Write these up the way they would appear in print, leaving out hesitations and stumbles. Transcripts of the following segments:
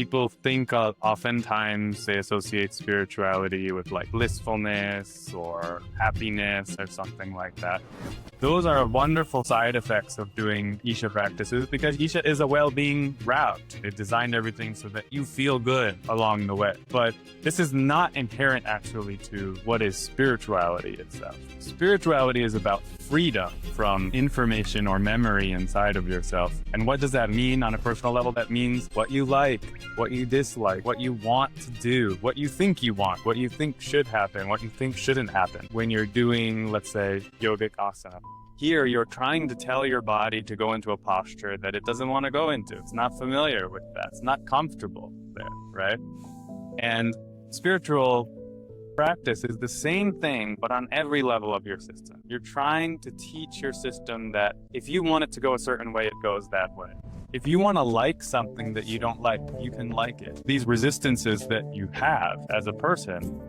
people think of, oftentimes they associate spirituality with like blissfulness or happiness or something like that. Those are wonderful side effects of doing Isha practices because Isha is a well-being route. It designed everything so that you feel good along the way. But this is not inherent actually to what is spirituality itself. Spirituality is about freedom from information or memory inside of yourself. And what does that mean on a personal level? That means what you like, what you dislike, what you want to do, what you think you want, what you think should happen, what you think shouldn't happen. When you're doing, let's say, yogic asana, here you're trying to tell your body to go into a posture that it doesn't want to go into. It's not familiar with that. It's not comfortable there, right? And spiritual practice is the same thing, but on every level of your system. You're trying to teach your system that if you want it to go a certain way, it goes that way. If you want to like something that you don't like, you can like it. These resistances that you have as a person,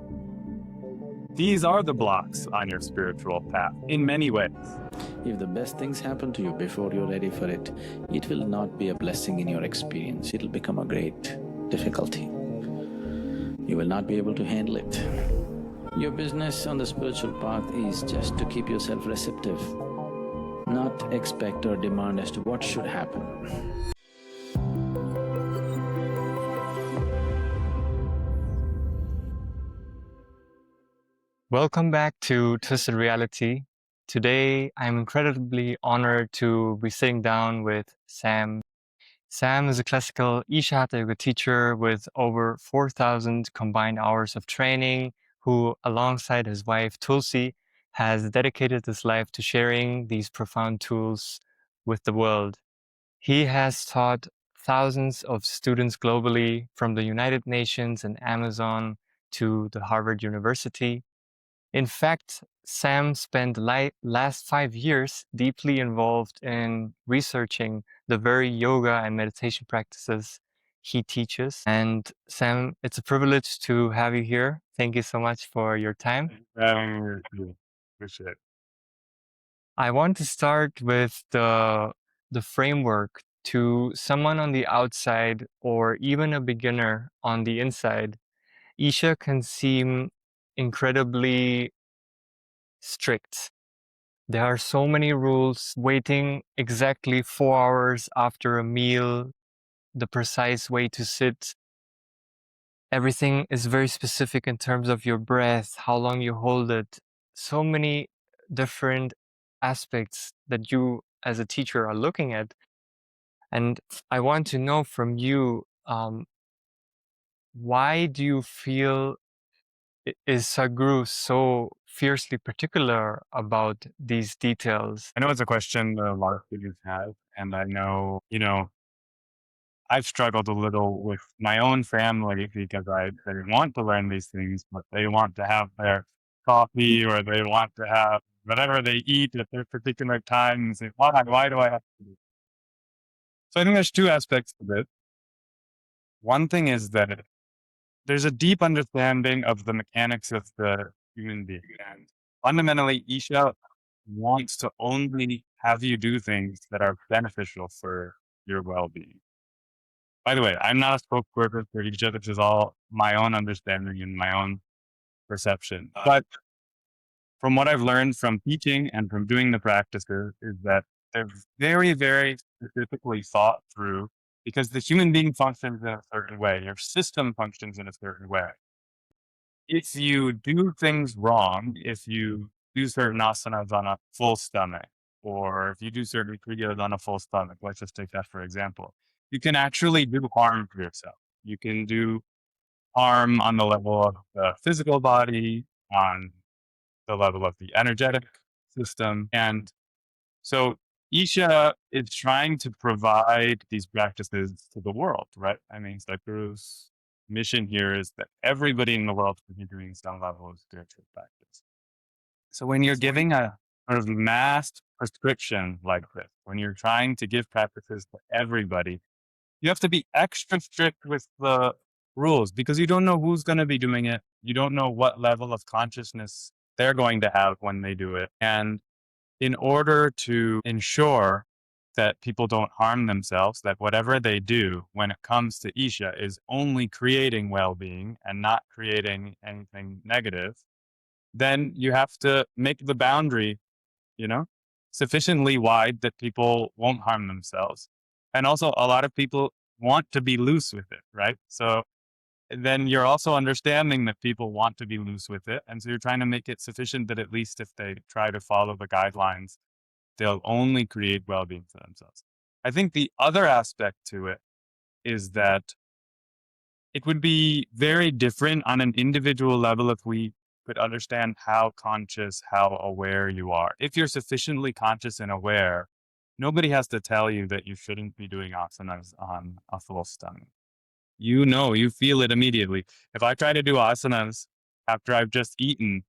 these are the blocks on your spiritual path in many ways. If the best things happen to you before you're ready for it, it will not be a blessing in your experience, it'll become a great difficulty. You will not be able to handle it. Your business on the spiritual path is just to keep yourself receptive, not expect or demand as to what should happen. Welcome back to Twisted Reality. Today, I'm incredibly honored to be sitting down with Sam. Sam is a classical Isha Hatha Yoga teacher with over 4,000 combined hours of training, who, alongside his wife Tulsi, has dedicated his life to sharing these profound tools with the world. He has taught thousands of students globally, from the United Nations and Amazon to the Harvard University. In fact, Sam spent the last 5 years deeply involved in researching the very yoga and meditation practices he teaches. And Sam, it's a privilege to have you here. Thank you so much for your time. Appreciate it. I want to start with the framework to someone on the outside or even a beginner on the inside. Isha can seem incredibly strict. There are so many rules, waiting exactly 4 hours after a meal, the precise way to sit. Everything is very specific in terms of your breath, how long you hold it. So many different aspects that you as a teacher are looking at. And I want to know from you, why do you feel is Sadhguru so fiercely particular about these details? I know it's a question that a lot of students have, and I know, I've struggled a little with my own family because they want to learn these things, but they want to have their coffee or they want to have whatever they eat at their particular time and say, why do I have to do this? So I think there's two aspects to it. One thing is that there's a deep understanding of the mechanics of the human being. And fundamentally, Isha wants to only have you do things that are beneficial for your well-being. By the way, I'm not a spokesperson for Isha. This is all my own understanding and my own perception. But from what I've learned from teaching and from doing the practices is that they're very, very specifically thought through, because the human being functions in a certain way. Your system functions in a certain way. If you do things wrong, if you do certain asanas on a full stomach, or if you do certain kriyas on a full stomach, let's just take that for example, you can actually do harm to yourself. You can do harm on the level of the physical body, on the level of the energetic system. And so Isha is trying to provide these practices to the world, right? I mean, Sadhguru's mission here is that everybody in the world can be doing some level of spiritual practice. So when you're giving a sort of mass prescription like this, when you're trying to give practices to everybody, you have to be extra strict with the rules because you don't know who's going to be doing it. You don't know what level of consciousness they're going to have when they do it. And in order to ensure that people don't harm themselves, that whatever they do when it comes to Isha is only creating well-being and not creating anything negative, then you have to make the boundary, you know, sufficiently wide that people won't harm themselves. And also, a lot of people want to be loose with it, right? So then you're also understanding that people want to be loose with it. And so you're trying to make it sufficient that at least if they try to follow the guidelines, they'll only create well being for themselves. I think the other aspect to it is that it would be very different on an individual level if we could understand how conscious, how aware you are. If you're sufficiently conscious and aware, nobody has to tell you that you shouldn't be doing asanas on a full stomach. You know, you feel it immediately. If I try to do asanas after I've just eaten,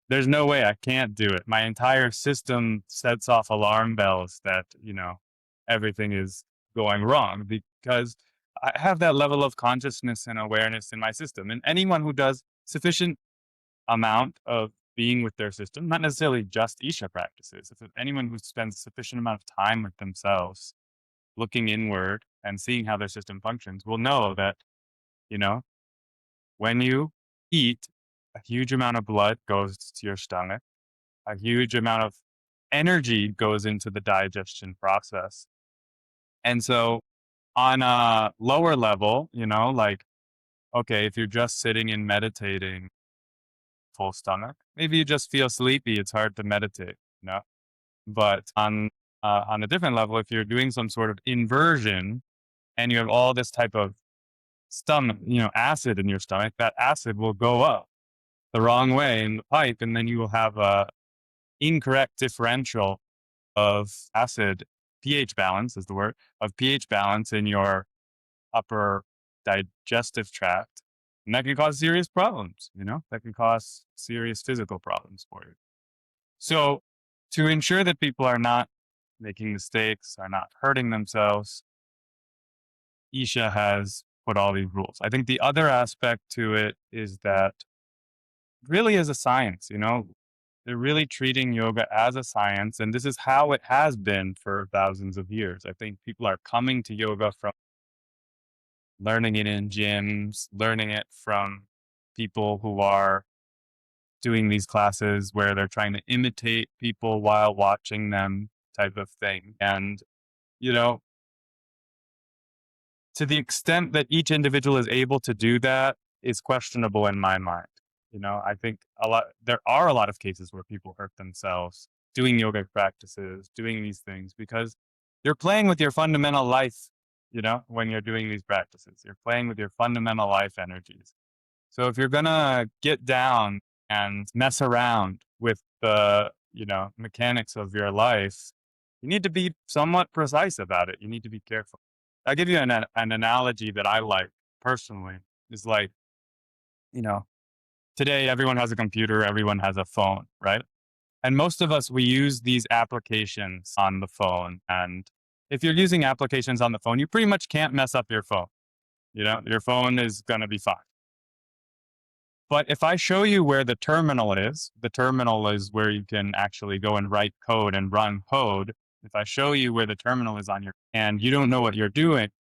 there's no way I can't do it. My entire system sets off alarm bells that, you know, everything is going wrong because I have that level of consciousness and awareness in my system. And anyone who does sufficient amount of being with their system, not necessarily just Isha practices, if anyone who spends sufficient amount of time with themselves, looking inward and seeing how their system functions, will know that, you know, when you eat, a huge amount of blood goes to your stomach, a huge amount of energy goes into the digestion process. And so on a lower level, you know, like, okay, if you're just sitting and meditating full stomach, maybe you just feel sleepy, it's hard to meditate, you know. But on a different level, if you're doing some sort of inversion and you have all this type of stomach, you know, acid in your stomach, that acid will go up the wrong way in the pipe, and then you will have a incorrect differential of acid pH balance is the word of pH balance in your upper digestive tract. And that can cause serious problems, you know, that can cause serious physical problems for you. So to ensure that people are not making mistakes, are not hurting themselves, Isha has put all these rules. I think the other aspect to it is that really is a science, you know, they're really treating yoga as a science. And this is how it has been for thousands of years. I think people are coming to yoga from learning it in gyms, learning it from people who are doing these classes where they're trying to imitate people while watching them type of thing. And, you know, to the extent that each individual is able to do that is questionable in my mind. You know, I think there are a lot of cases where people hurt themselves doing yoga practices, doing these things because you're playing with your fundamental life, you know, when you're doing these practices. You're playing with your fundamental life energies. So if you're gonna get down and mess around with the, you know, mechanics of your life, you need to be somewhat precise about it. You need to be careful. I'll give you an analogy that I like personally. Is like, you know, today everyone has a computer, everyone has a phone, right? And most of us, we use these applications on the phone. And if you're using applications on the phone, you pretty much can't mess up your phone. You know, your phone is going to be fine. But if I show you where the terminal is where you can actually go and write code and run code. If I show you where the terminal is on your, and you don't know what you're doing,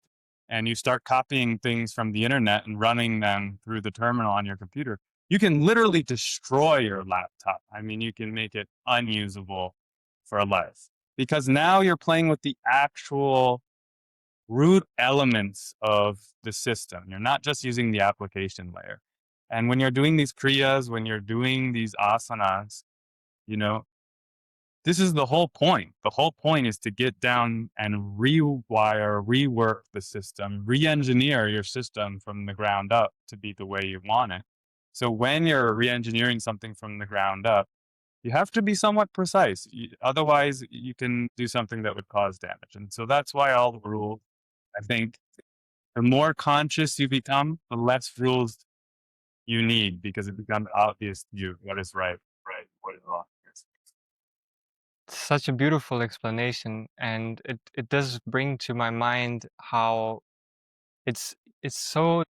and you start copying things from the internet and running them through the terminal on your computer, you can literally destroy your laptop. I mean, you can make it unusable for life because now you're playing with the actual root elements of the system. You're not just using the application layer. And when you're doing these kriyas, when you're doing these asanas, you know, this is the whole point. The whole point is to get down and rewire, rework the system, re-engineer your system from the ground up to be the way you want it. So when you're re-engineering something from the ground up, you have to be somewhat precise. Otherwise, you can do something that would cause damage. And so that's why all the rules, I think, the more conscious you become, the less rules you need because it becomes obvious to you what is right, what is wrong. Such a beautiful explanation, and it does bring to my mind how it's it's so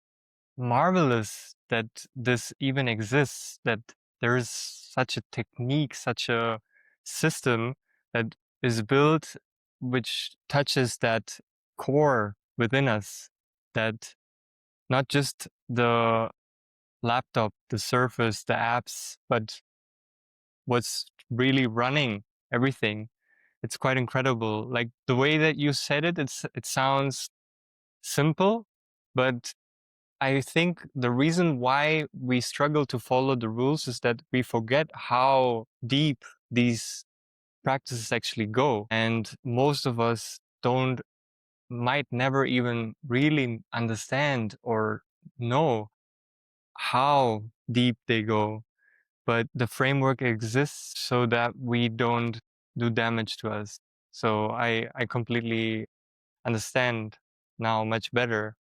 marvelous that this even exists, that there is such a technique, such a system that is built which touches that core within us, that not just the laptop, the surface, the apps, but what's really running everything. It's quite incredible. Like the way that you said it, it sounds simple, but I think the reason why we struggle to follow the rules is that we forget how deep these practices actually go. And most of us might never even really understand or know how deep they go. But the framework exists so that we don't do damage to us. So I completely understand now much better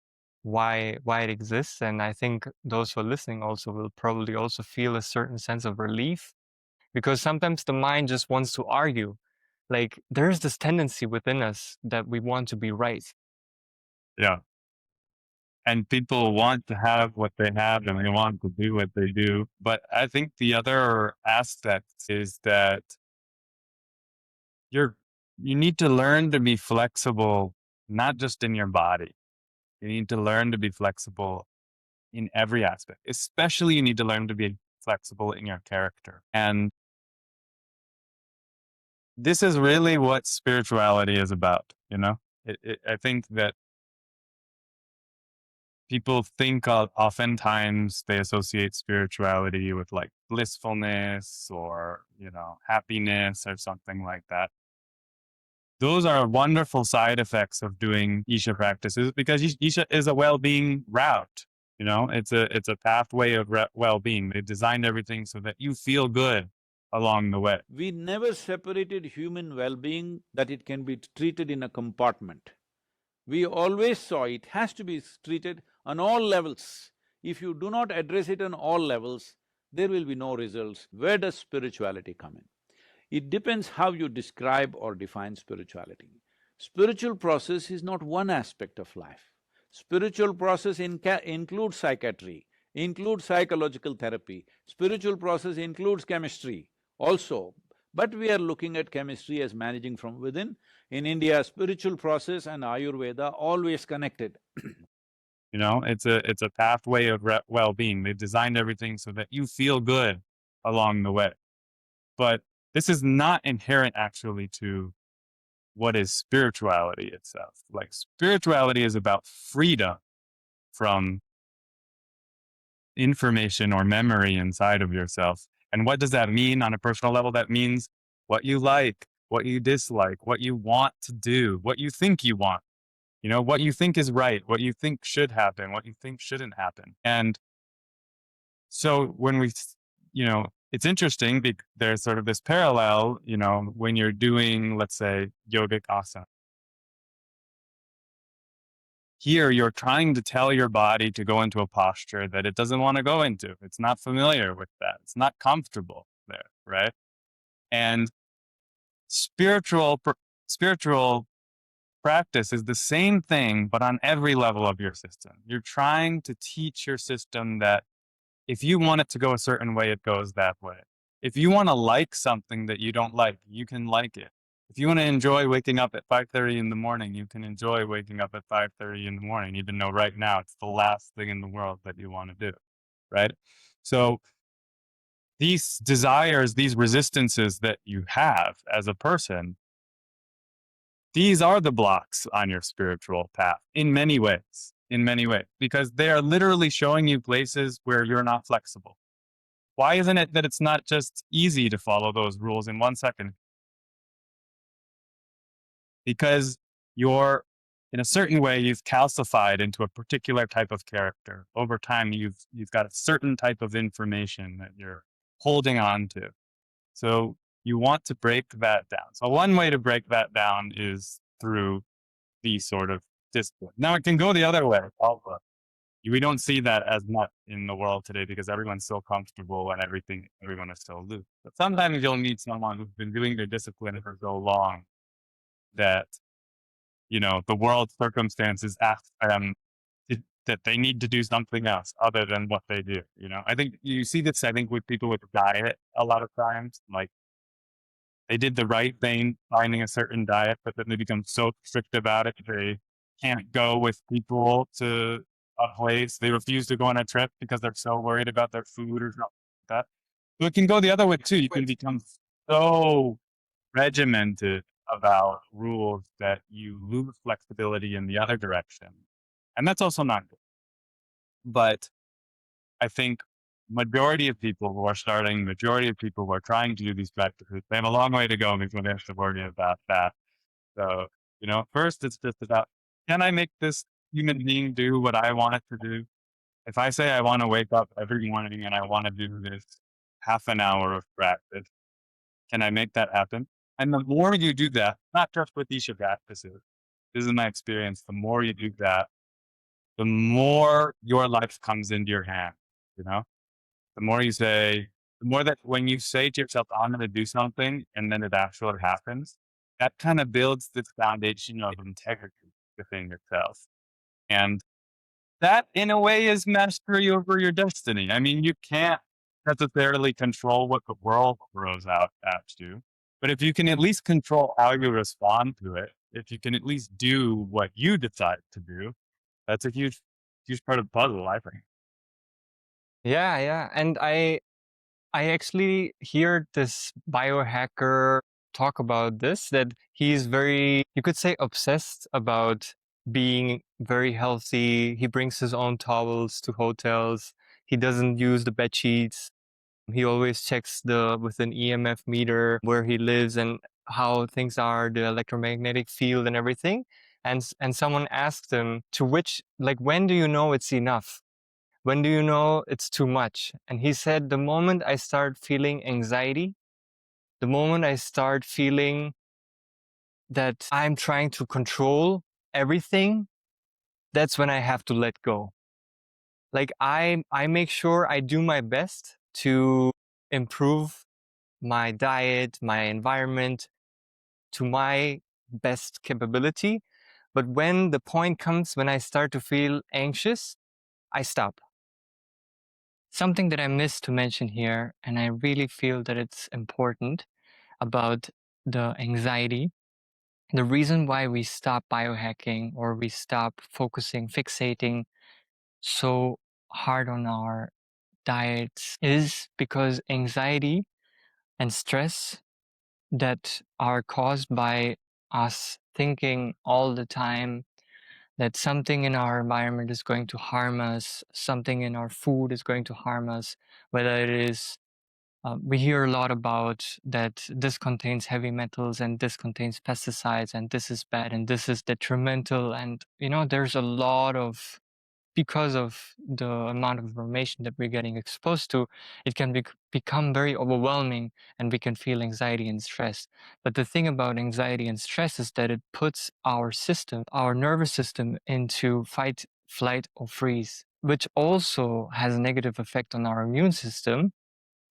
why it exists, and I think those who are listening also will probably also feel a certain sense of relief, because sometimes the mind just wants to argue. Like there's this tendency within us that we want to be right. Yeah. And people want to have what they have and they want to do what they do. But I think the other aspect is that you need to learn to be flexible, not just in your body. You need to learn to be flexible in every aspect. Especially you need to learn to be flexible in your character. And this is really what spirituality is about, you know? I think that people think oftentimes they associate spirituality with like blissfulness or, happiness or something like that. Those are wonderful side effects of doing Isha practices, because Isha is a well-being route. It's a pathway of well-being. They designed everything so that you feel good along the way. We never separated human well-being that it can be treated in a compartment. We always saw it has to be treated on all levels. If you do not address it on all levels, there will be no results. Where does spirituality come in? It depends how you describe or define spirituality. Spiritual process is not one aspect of life. Spiritual process includes psychiatry, includes psychological therapy. Spiritual process includes chemistry also. But we are looking at chemistry as managing from within. In India, spiritual process and Ayurveda always connected. It's a pathway of well-being. They designed everything so that you feel good along the way. But this is not inherent actually to what is spirituality itself. Like spirituality is about freedom from information or memory inside of yourself. And what does that mean on a personal level? That means what you like, what you dislike, what you want to do, what you think you want, what you think is right, what you think should happen, what you think shouldn't happen. And so when it's interesting because there's sort of this parallel, when you're doing, let's say, yogic asana. Here, you're trying to tell your body to go into a posture that it doesn't want to go into. It's not familiar with that. It's not comfortable there, right? And spiritual practice is the same thing, but on every level of your system. You're trying to teach your system that if you want it to go a certain way, it goes that way. If you want to like something that you don't like, you can like it. If you want to enjoy waking up at 5:30 in the morning, you can enjoy waking up at 5:30 in the morning, even though right now it's the last thing in the world that you want to do, right? So these desires, these resistances that you have as a person, these are the blocks on your spiritual path in many ways, because they are literally showing you places where you're not flexible. Why isn't it that it's not just easy to follow those rules in 1 second? Because in a certain way, you've calcified into a particular type of character. Over time, you've got a certain type of information that you're holding on to. So you want to break that down. So one way to break that down is through these sort of discipline. Now it can go the other way also. We don't see that as much in the world today because everyone's so comfortable and everyone is so loose. But sometimes you'll meet someone who's been doing their discipline for so long that, the world circumstances ask them that they need to do something else other than what they do. I think you see this, with people with diet a lot of times. Like they did the right thing, finding a certain diet, but then they become so strict about it, they can't go with people to a place. They refuse to go on a trip because they're so worried about their food or something like that. So it can go the other way too. You can become so regimented about rules that you lose flexibility in the other direction. And that's also not good. But I think majority of people who are starting, majority of people who are trying to do these practices, they have a long way to go before they have to worry about that. So, first it's just about, can I make this human being do what I want it to do? If I say I want to wake up every morning and I want to do this half an hour of practice, can I make that happen? And the more you do that, not just with Isha practices, this is my experience, the more you do that, the more your life comes into your hand, you know? The more you say, the more that when you say to yourself, I'm going to do something, and then it actually happens, that kind of builds this foundation of integrity within yourself. And that, in a way, is mastery over your destiny. I mean, you can't necessarily control what the world throws out at you, but if you can at least control how you respond to it, if you can at least do what you decide to do, that's a huge, huge part of the puzzle, I think. Yeah, yeah. And I actually hear this biohacker talk about this, that he's very, you could say, obsessed about being very healthy. He brings his own towels to hotels. He doesn't use the bed sheets. He always checks with an EMF meter where he lives and how things are, the electromagnetic field and everything. And someone asked him, to which, like, when do you know it's enough? When do you know it's too much? And he said, the moment I start feeling anxiety, the moment I start feeling that I'm trying to control everything, that's when I have to let go. Like I make sure I do my best to improve my diet, my environment to my best capability. But when the point comes when I start to feel anxious, I stop. Something that I missed to mention here, and I really feel that it's important about the anxiety. The reason why we stop biohacking or we stop focusing, fixating so hard on our diets is because anxiety and stress that are caused by us thinking all the time that something in our environment is going to harm us, something in our food is going to harm us, whether it is we hear a lot about that this contains heavy metals and this contains pesticides and this is bad and this is detrimental. And, there's a lot of, because of the amount of information that we're getting exposed to, it can become very overwhelming and we can feel anxiety and stress. But the thing about anxiety and stress is that it puts our system, our nervous system, into fight, flight, or freeze, which also has a negative effect on our immune system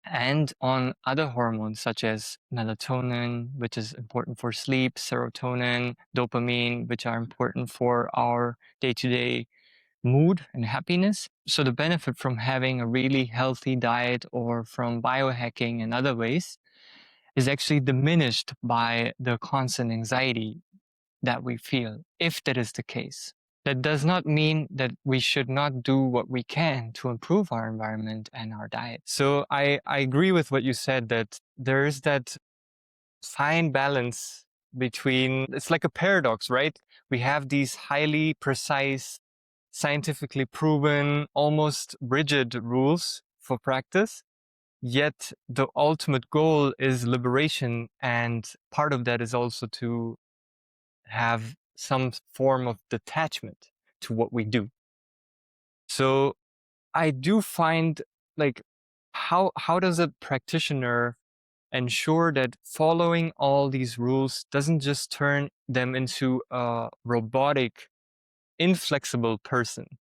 and on other hormones such as melatonin, which is important for sleep, serotonin, dopamine, which are important for our day-to-day mood and happiness. So the benefit from having a really healthy diet or from biohacking in other ways is actually diminished by the constant anxiety that we feel, if that is the case. That does not mean that we should not do what we can to improve our environment and our diet. So I agree with what you said, that there is that fine balance between, it's like a paradox, right? We have these highly precise, scientifically proven, almost rigid rules for practice. Yet the ultimate goal is liberation. And part of that is also to have some form of detachment to what we do. So I do find, like, how does a practitioner ensure that following all these rules doesn't just turn them into a robotic, inflexible person?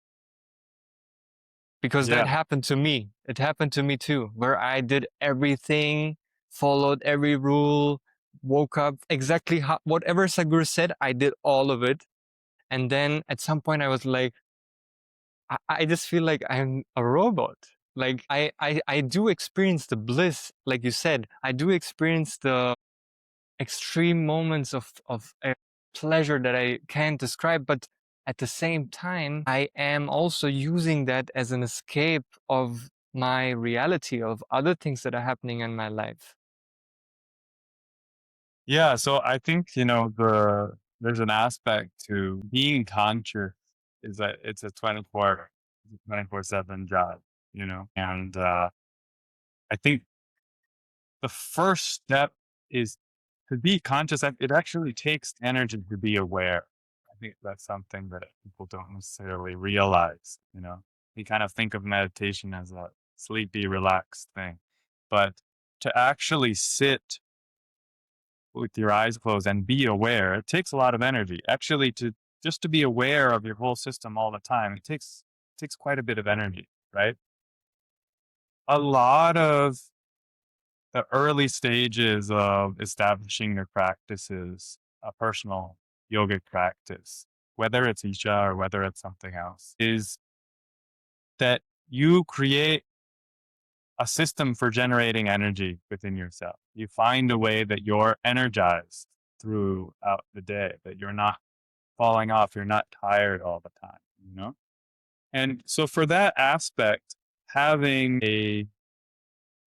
Because that Yeah. happened to me. It happened to me too, where I did everything, followed every rule, woke up exactly whatever Sadhguru said, I did all of it. And then at some point I was like, I just feel like I'm a robot. Like I do experience the bliss, like you said. I do experience the extreme moments of pleasure that I can't describe, but at the same time, I am also using that as an escape of my reality, of other things that are happening in my life. Yeah, so I think, there's an aspect to being conscious is that it's a 24/7 job, and I think the first step is to be conscious. It actually takes energy to be aware. I think that's something that people don't necessarily realize, You kind of think of meditation as a sleepy, relaxed thing. But to actually sit with your eyes closed and be aware, it takes a lot of energy. Actually, to be aware of your whole system all the time, it takes quite a bit of energy, right? A lot of the early stages of establishing your practices, a personal yogic practice, whether it's Isha or whether it's something else, is that you create a system for generating energy within yourself. You find a way that you're energized throughout the day, that you're not falling off, you're not tired all the time. And so for that aspect, having a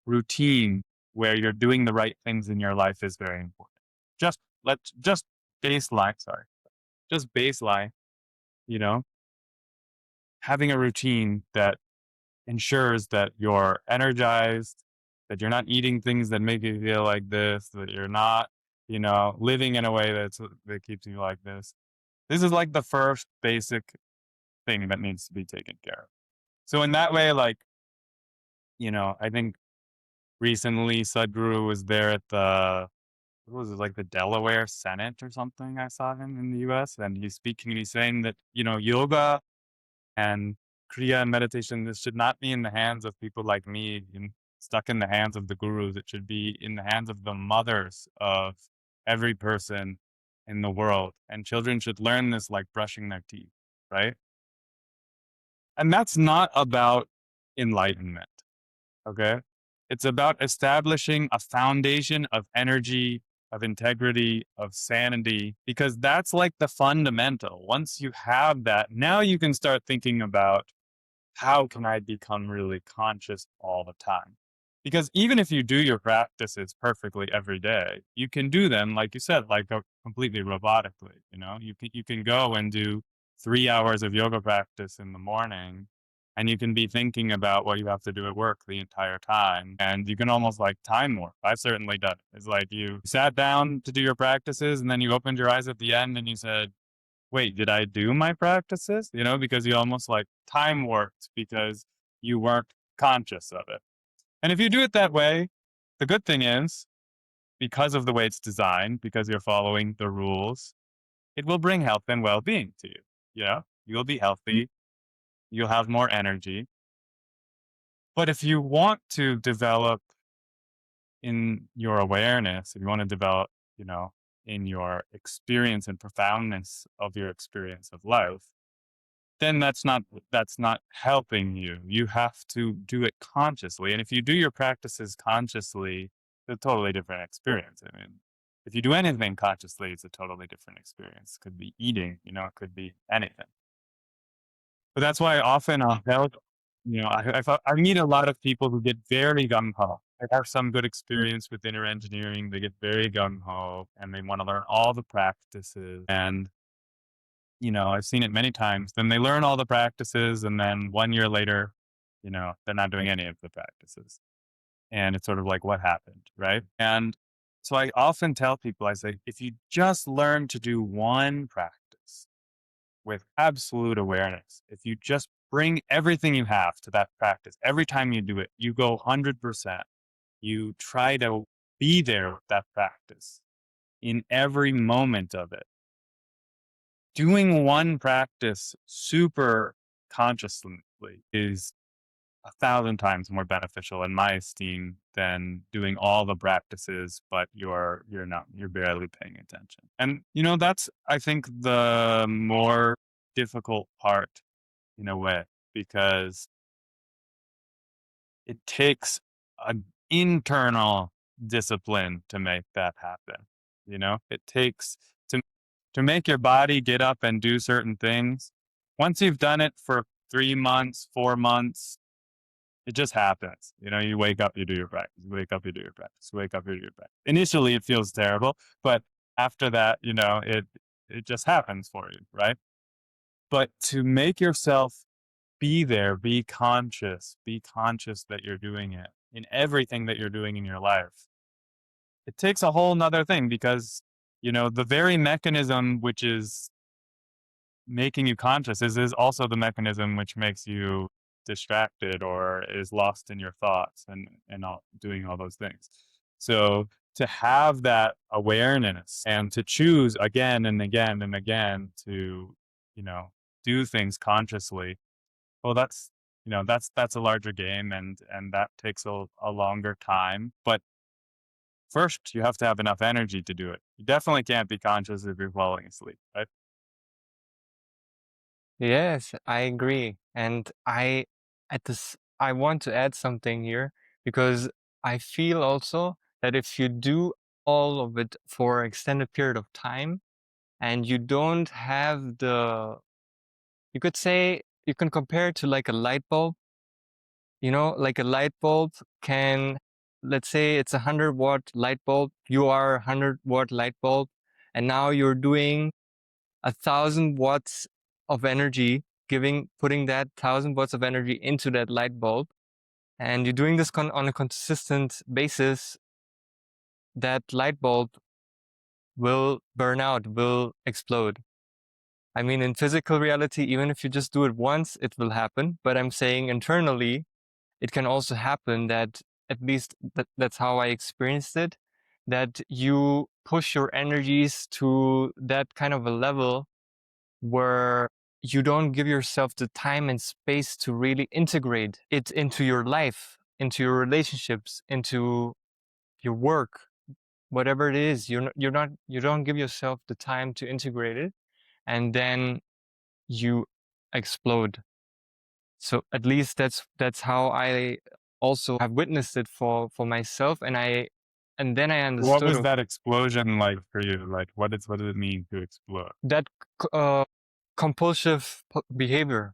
routine where you're doing the right things in your life is very important. Just baseline, sorry. Just baseline, you know, having a routine that ensures that you're energized, that you're not eating things that make you feel like this, that you're not, living in a way that keeps you like this. This is like the first basic thing that needs to be taken care of. So in that way, like, I think recently Sadhguru was there at what was it, like the Delaware Senate or something. I saw him in the US and he's speaking and he's saying that, yoga and Kriya and meditation, this should not be in the hands of people like me and stuck in the hands of the gurus. It should be in the hands of the mothers of every person in the world. And children should learn this like brushing their teeth, right? And that's not about enlightenment, okay? It's about establishing a foundation of energy, of integrity, of sanity, because that's like the fundamental. Once you have that, now you can start thinking about how can I become really conscious all the time? Because even if you do your practices perfectly every day, you can do them, like you said, like completely robotically. You can go and do 3 hours of yoga practice in the morning, and you can be thinking about what you have to do at work the entire time, and you can almost like time warp. I've certainly done it. It's like you sat down to do your practices, and then you opened your eyes at the end, and you said, wait, did I do my practices? Because you almost like time worked because you weren't conscious of it. And if you do it that way, the good thing is, because of the way it's designed, because you're following the rules, it will bring health and well being to you. You'll be healthy, you'll have more energy. But if you want to develop in your awareness, if you want to develop, in your experience and profoundness of your experience of life, then that's not helping you. You have to do it consciously. And if you do your practices consciously, it's a totally different experience. I mean, if you do anything consciously, it's a totally different experience. It could be eating, it could be anything. But that's why often I'll tell, I meet a lot of people who get very gung ho. They have some good experience with inner engineering. They get very gung ho and they want to learn all the practices. And I've seen it many times. Then they learn all the practices, and then 1 year later, they're not doing any of the practices. And it's sort of like, what happened, right? And so I often tell people, I say, if you just learn to do one practice with absolute awareness, if you just bring everything you have to that practice, every time you do it, you go 100%. You try to be there with that practice in every moment of it. Doing one practice super consciously is 1,000 times more beneficial in my esteem than doing all the practices, but you're barely paying attention. And that's, I think, the more difficult part in a way, because it takes an internal discipline to make that happen. It takes to make your body get up and do certain things. Once you've done it for 3 months, 4 months, it just happens. You wake up, you do your practice. You wake up, you do your practice. You wake up, you do your practice. Initially, it feels terrible, but after that, it just happens for you, right? But to make yourself be there, be conscious that you're doing it in everything that you're doing in your life. It takes a whole nother thing because, the very mechanism which is making you conscious is also the mechanism which makes you distracted or is lost in your thoughts and all, doing all those things. So to have that awareness and to choose again and again and again to, do things consciously, well, that's a larger game and that takes a longer time. But first, you have to have enough energy to do it. You definitely can't be conscious if you're falling asleep, right? Yes, I agree. And I want to add something here because I feel also that if you do all of it for an extended period of time and you don't have you could say, you can compare it to like a light bulb. Like a light bulb can, let's say it's 100-watt light bulb. You are a 100-watt light bulb, and now you're doing 1,000 watts of energy, putting that 1,000 watts of energy into that light bulb, and you're doing this on a consistent basis. That light bulb will burn out, will explode. I mean, in physical reality, even if you just do it once, it will happen. But I'm saying internally, it can also happen that, at least that's how I experienced it, that you push your energies to that kind of a level where you don't give yourself the time and space to really integrate it into your life, into your relationships, into your work, whatever it is. You don't give yourself the time to integrate it, and then you explode. So at least that's how I also have witnessed it for myself, and then I What understood was that explosion like for you? Like, what does it mean to explode? that compulsive behavior,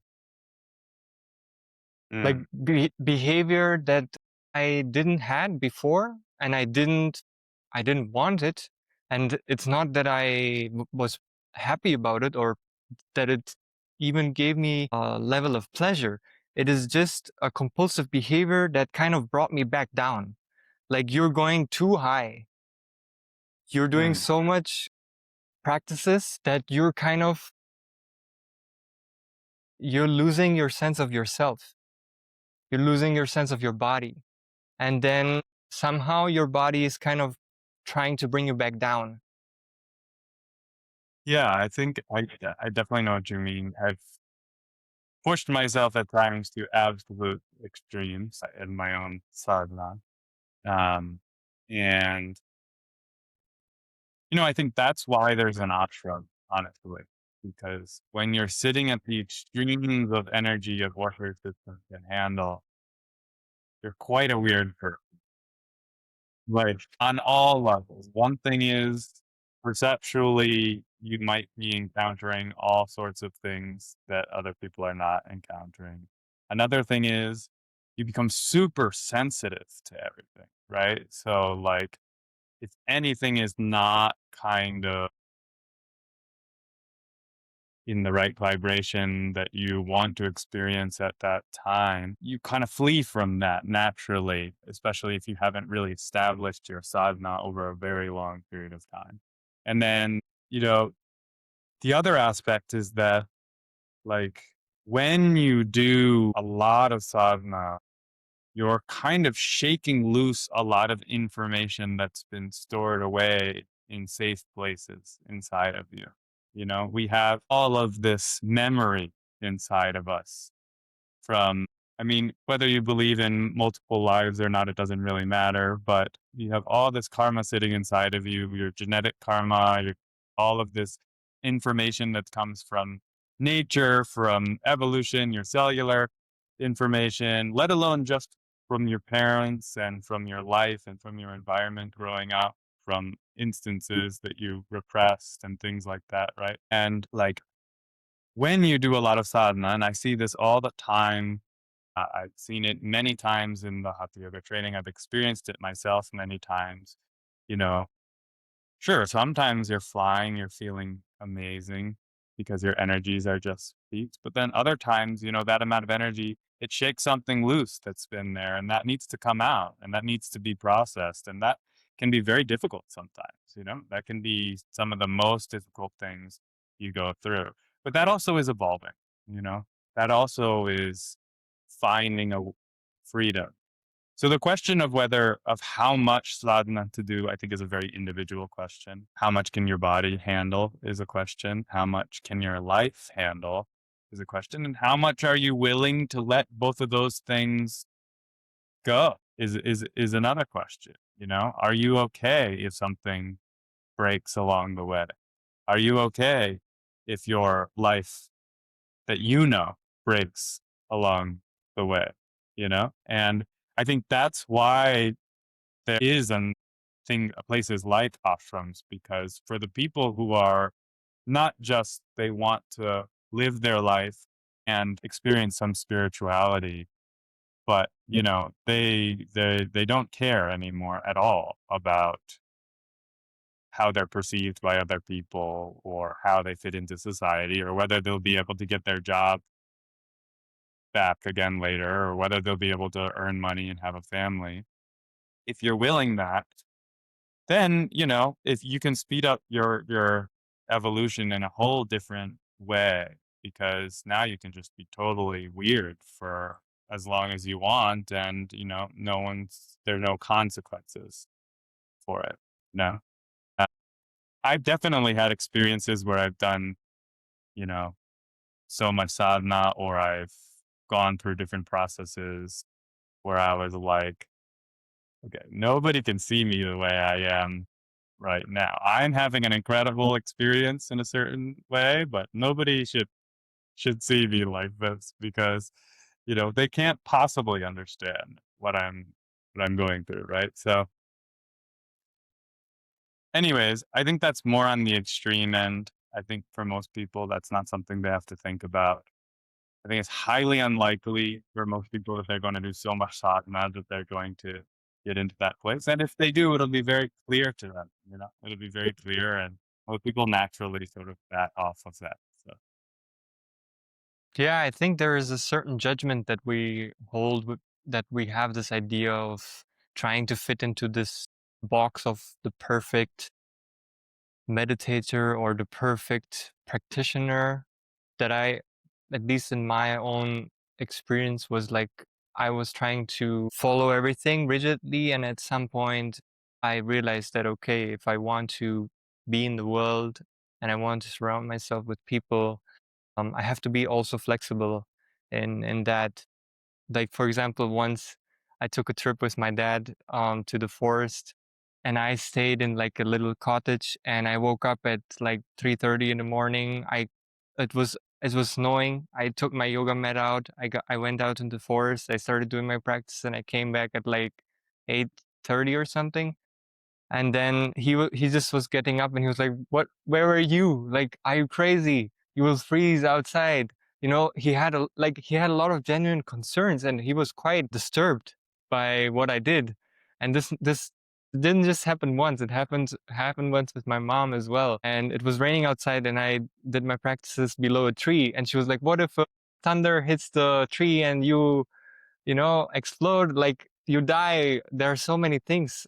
like Mm. behavior that I didn't had before, and I didn't want it, and it's not that I was happy about it or that it even gave me a level of pleasure. It is just a compulsive behavior that kind of brought me back down. Like, you're going too high. You're doing Mm. so much practices that you're losing your sense of yourself. You're losing your sense of your body. And then somehow your body is kind of trying to bring you back down. Yeah, I think I definitely know what you mean. I've pushed myself at times to absolute extremes in my own sadhana. Um, and, I think that's why there's an ashram, honestly, because when you're sitting at the extremes of energy of what your system can handle, you're quite a weird person. Like, on all levels. One thing is, perceptually, you might be encountering all sorts of things that other people are not encountering. Another thing is, you become super sensitive to everything, right? So, like, if anything is not kind of in the right vibration that you want to experience at that time, you kind of flee from that naturally, especially if you haven't really established your sadhana over a very long period of time. And then, you know, the other aspect is that, like, when you do a lot of sadhana, you're kind of shaking loose a lot of information that's been stored away in safe places inside of you. We have all of this memory inside of us from, I mean, whether you believe in multiple lives or not, it doesn't really matter, but you have all this karma sitting inside of you, your genetic karma, all of this information that comes from nature, from evolution, your cellular information, let alone just from your parents and from your life and from your environment growing up, from instances that you repressed and things like that, right? And like when you do a lot of sadhana, and I see this all the time, I've seen it many times in the Hatha Yoga training. I've experienced it myself many times. You know, sure, sometimes you're flying, you're feeling amazing because your energies are just peaks. But then other times, that amount of energy, it shakes something loose that's been there and that needs to come out and that needs to be processed. And that can be very difficult sometimes. That can be some of the most difficult things you go through. But that also is evolving, you know, that also is finding a freedom. So the question of how much sadhana to do, I think is a very individual question. How much can your body handle is a question. How much can your life handle is a question. And how much are you willing to let both of those things go is another question. Are you okay if something breaks along the way? Are you okay if your life that breaks along the way, And I think that's why there is places like ashrams, because for the people who are not just they want to live their life and experience some spirituality, but they don't care anymore at all about how they're perceived by other people or how they fit into society or whether they'll be able to get their job back again later or whether they'll be able to earn money and have a family. If you're willing that, then, if you can speed up your evolution in a whole different way, because now you can just be totally weird for as long as you want and, there are no consequences for it. No. Uh, I've definitely had experiences where I've done, you know, so much sadhana or I've gone through different processes where I was like, okay, nobody can see me the way I am right now. I'm having an incredible experience in a certain way, but nobody should see me like this because, they can't possibly understand what I'm going through, right? So anyways, I think that's more on the extreme end. I think for most people that's not something they have to think about. I think it's highly unlikely for most people if they're going to do so much sadhana that they're going to get into that place. And if they do, it'll be very clear to them. It'll be very clear, and most people naturally sort of back off of that. So Yeah, I think there is a certain judgment that we hold that we have this idea of trying to fit into this box of the perfect meditator or the perfect practitioner that at least in my own experience, was like I was trying to follow everything rigidly. And at some point, I realized that, okay, if I want to be in the world and I want to surround myself with people, I have to be also flexible in that. Like, for example, once I took a trip with my dad to the forest, and I stayed in like a little cottage, and I woke up at like 3:30 in the morning. It was it was snowing. I took my yoga mat out. I went out in the forest. I started doing my practice, and I came back at like 8:30 or something. And then he just was getting up and he was like, "What? Where are you? Like, are you crazy? You will freeze outside." He had a lot of genuine concerns, and he was quite disturbed by what I did. And this didn't just happen once. It happened once with my mom as well. And it was raining outside, and I did my practices below a tree. And she was like, "What if thunder hits the tree and you explode, like you die?" There are so many things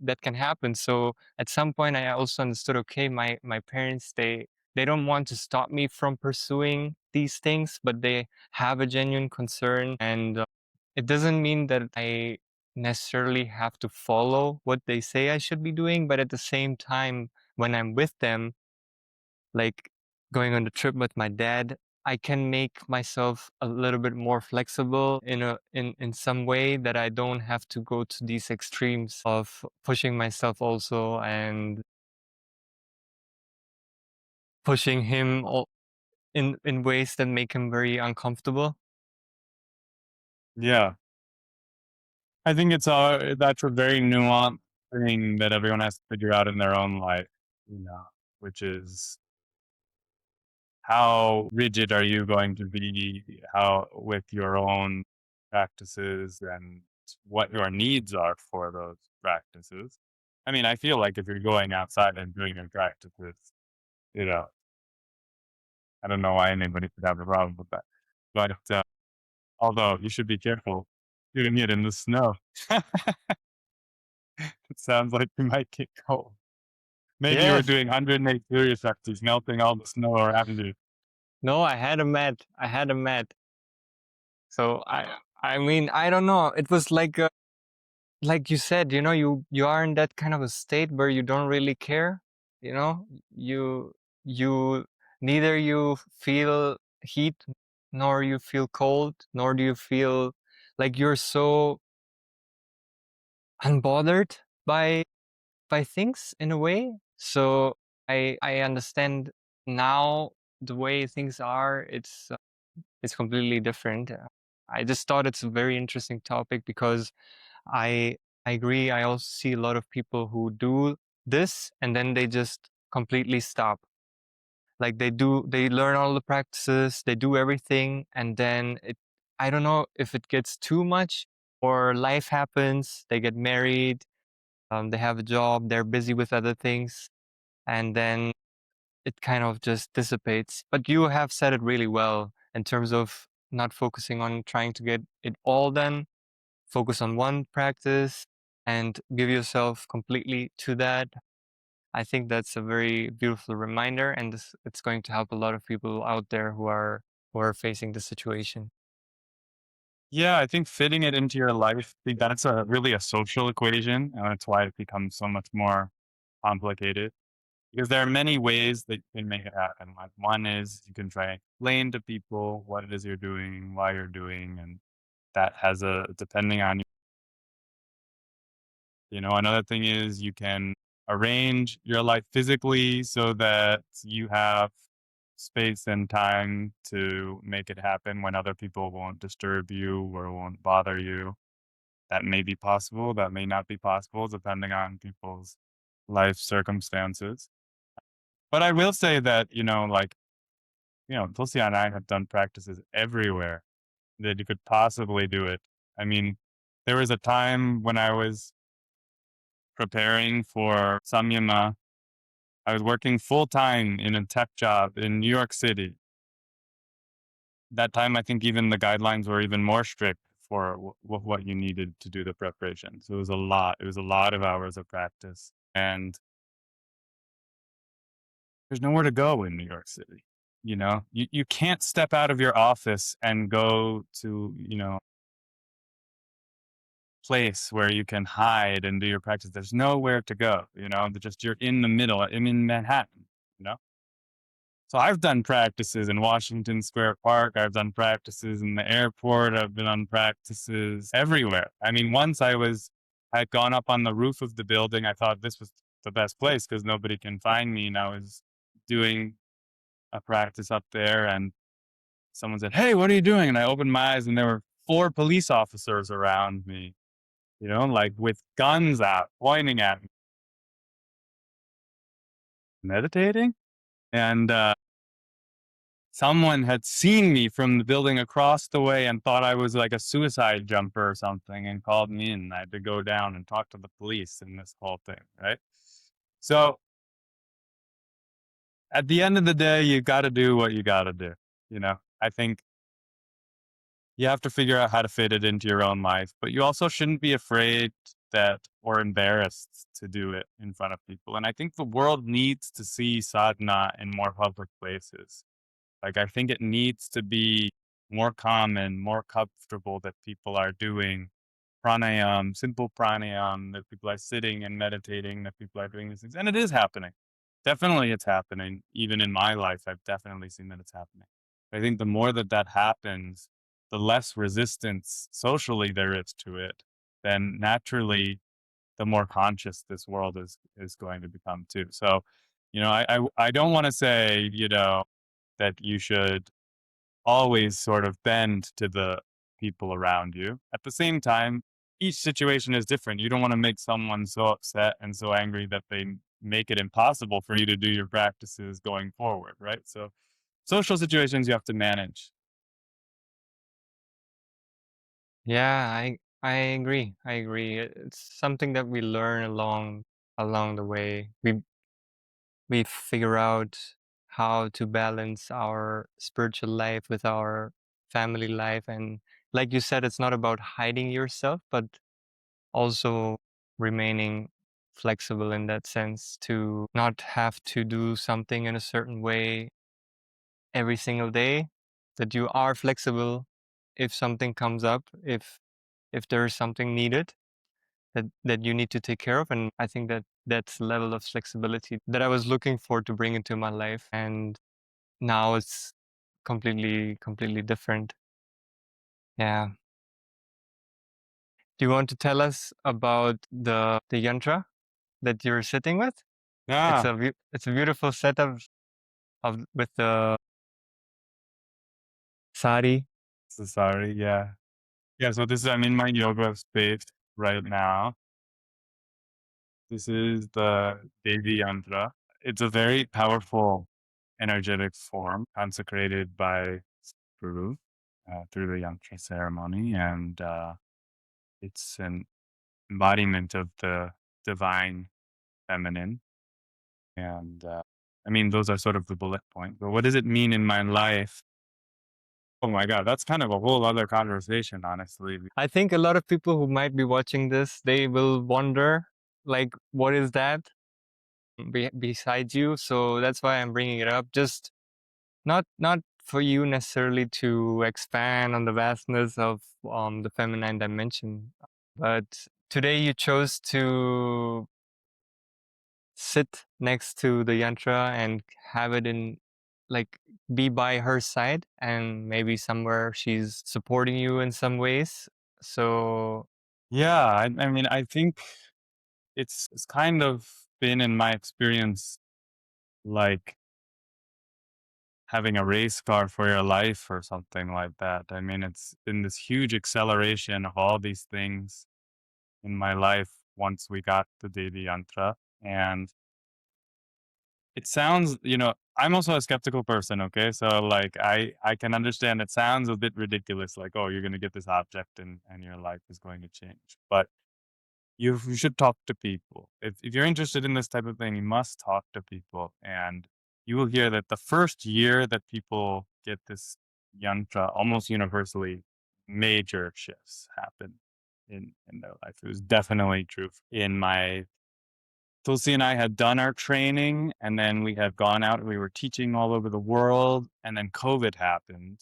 that can happen. So at some point I also understood, okay, my parents, they don't want to stop me from pursuing these things, but they have a genuine concern. And it doesn't mean that I necessarily have to follow what they say I should be doing, but at the same time, when I'm with them, like going on the trip with my dad, I can make myself a little bit more flexible in some way, that I don't have to go to these extremes of pushing myself also and pushing him in ways that make him very uncomfortable. yeah, I think that's a very nuanced thing that everyone has to figure out in their own life, you know, which is how rigid are you going to be how with your own practices and what your needs are for those practices. I mean, I feel like if you're going outside and doing your practices, you know, I don't know why anybody could have a problem with that. But although you should be careful doing it in the snow. It sounds like you might get cold. Maybe you were Yes. doing 108 serious practice, melting all the snow around you. No, I had a mat. I had a mat. So I mean, I don't know. It was like you said, you know, you are in that kind of a state where you don't really care, you know? You neither you feel heat nor you feel cold, nor do you feel like you're so unbothered by things in a way. So I understand now the way things are. It's completely different. I just thought it's a very interesting topic because I I agree. I also see a lot of people who do this and then they just completely stop. Like they learn all the practices, they do everything, and then I don't know if it gets too much or life happens, they get married, they have a job, they're busy with other things, and then it kind of just dissipates. But you have said it really well in terms of not focusing on trying to get it all done, focus on one practice and give yourself completely to that. I think that's a very beautiful reminder, and it's going to help a lot of people out there who are facing the situation. Yeah, I think fitting it into your life, I think that's really a social equation, and that's why it becomes so much more complicated. Because there are many ways that you can make it happen. Like one is you can try and explain to people what it is you're doing, why you're doing, and that has a depending on another thing is you can arrange your life physically so that you have space and time to make it happen when other people won't disturb you or won't bother you. That may be possible, that may not be possible, depending on people's life circumstances. But I will say that, Tulsi and I have done practices everywhere that you could possibly do it. I mean, there was a time when I was preparing for Samyama. I was working full time in a tech job in New York City. That time, I think even the guidelines were even more strict for what you needed to do the preparation. So it was a lot. It was a lot of hours of practice. And there's nowhere to go in New York City. You can't step out of your office and go to, place where you can hide and do your practice. There's nowhere to go, just you're in the middle. I'm in Manhattan, you know? So I've done practices in Washington Square Park. I've done practices in the airport. I've been on practices everywhere. I mean, once I'd gone up on the roof of the building. I thought this was the best place because nobody can find me. And I was doing a practice up there and someone said, "Hey, what are you doing?" And I opened my eyes and there were 4 police officers around me, like with guns out, pointing at me, meditating. And someone had seen me from the building across the way and thought I was like a suicide jumper or something and called me in. I had to go down and talk to the police in this whole thing, right? So at the end of the day, you got to do what you got to do. I think you have to figure out how to fit it into your own life, but you also shouldn't be afraid that or embarrassed to do it in front of people. And I think the world needs to see sadhana in more public places. Like, I think it needs to be more common, more comfortable that people are doing pranayam, simple pranayam, that people are sitting and meditating, that people are doing these things. And it is happening. Definitely it's happening. Even in my life, I've definitely seen that it's happening. I think the more that that happens, the less resistance socially there is to it, then naturally the more conscious this world is going to become too. So, I don't want to say, that you should always sort of bend to the people around you. At the same time, each situation is different. You don't want to make someone so upset and so angry that they make it impossible for you to do your practices going forward, right? So social situations you have to manage. Yeah, I agree. I agree. It's something that we learn along the way. We figure out how to balance our spiritual life with our family life, and like you said, it's not about hiding yourself, but also remaining flexible in that sense, to not have to do something in a certain way every single day, that you are flexible if something comes up, if there is something needed that you need to take care of. And I think that that's level of flexibility that I was looking for to bring into my life, and now it's completely different. Yeah. Do you want to tell us about the yantra that you're sitting with? Yeah. It's a beautiful setup of with the sari. So sorry. Yeah. Yeah. So this is, I'm in my yoga space right now. This is the Devi Yantra. It's a very powerful energetic form consecrated by Guru through the Yantra ceremony. And it's an embodiment of the divine feminine. And I mean, those are sort of the bullet points. But what does it mean in my life? Oh my God, that's kind of a whole other conversation, honestly. I think a lot of people who might be watching this, they will wonder, like, what is that besides you? So that's why I'm bringing it up. Just not for you necessarily to expand on the vastness of the feminine dimension, but today you chose to sit next to the yantra and have it in, like, be by her side, and maybe somewhere she's supporting you in some ways. So Yeah, I mean, I think it's kind of been in my experience like having a race car for your life or something like that. I mean, it's been this huge acceleration of all these things in my life once we got the Devi Yantra. And it sounds, I'm also a skeptical person, okay? So like I can understand it sounds a bit ridiculous, like, oh, you're gonna get this object and your life is going to change. But you should talk to people. If you're interested in this type of thing, you must talk to people. And you will hear that the first year that people get this yantra, almost universally, major shifts happen in their life. It was definitely true. In my Tulsi and I had done our training, and then we had gone out and we were teaching all over the world, and then COVID happened.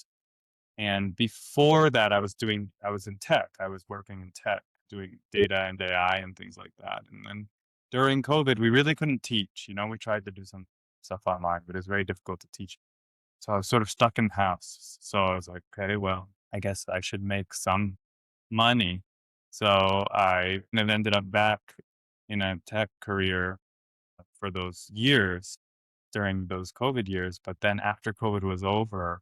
And before that, I was in tech. I was working in tech, doing data and AI and things like that. And then during COVID, we really couldn't teach. We tried to do some stuff online, but it was very difficult to teach. So I was sort of stuck in the house. So I was like, okay, well, I guess I should make some money. So I then ended up back in a tech career for those years during those COVID years. But then after COVID was over,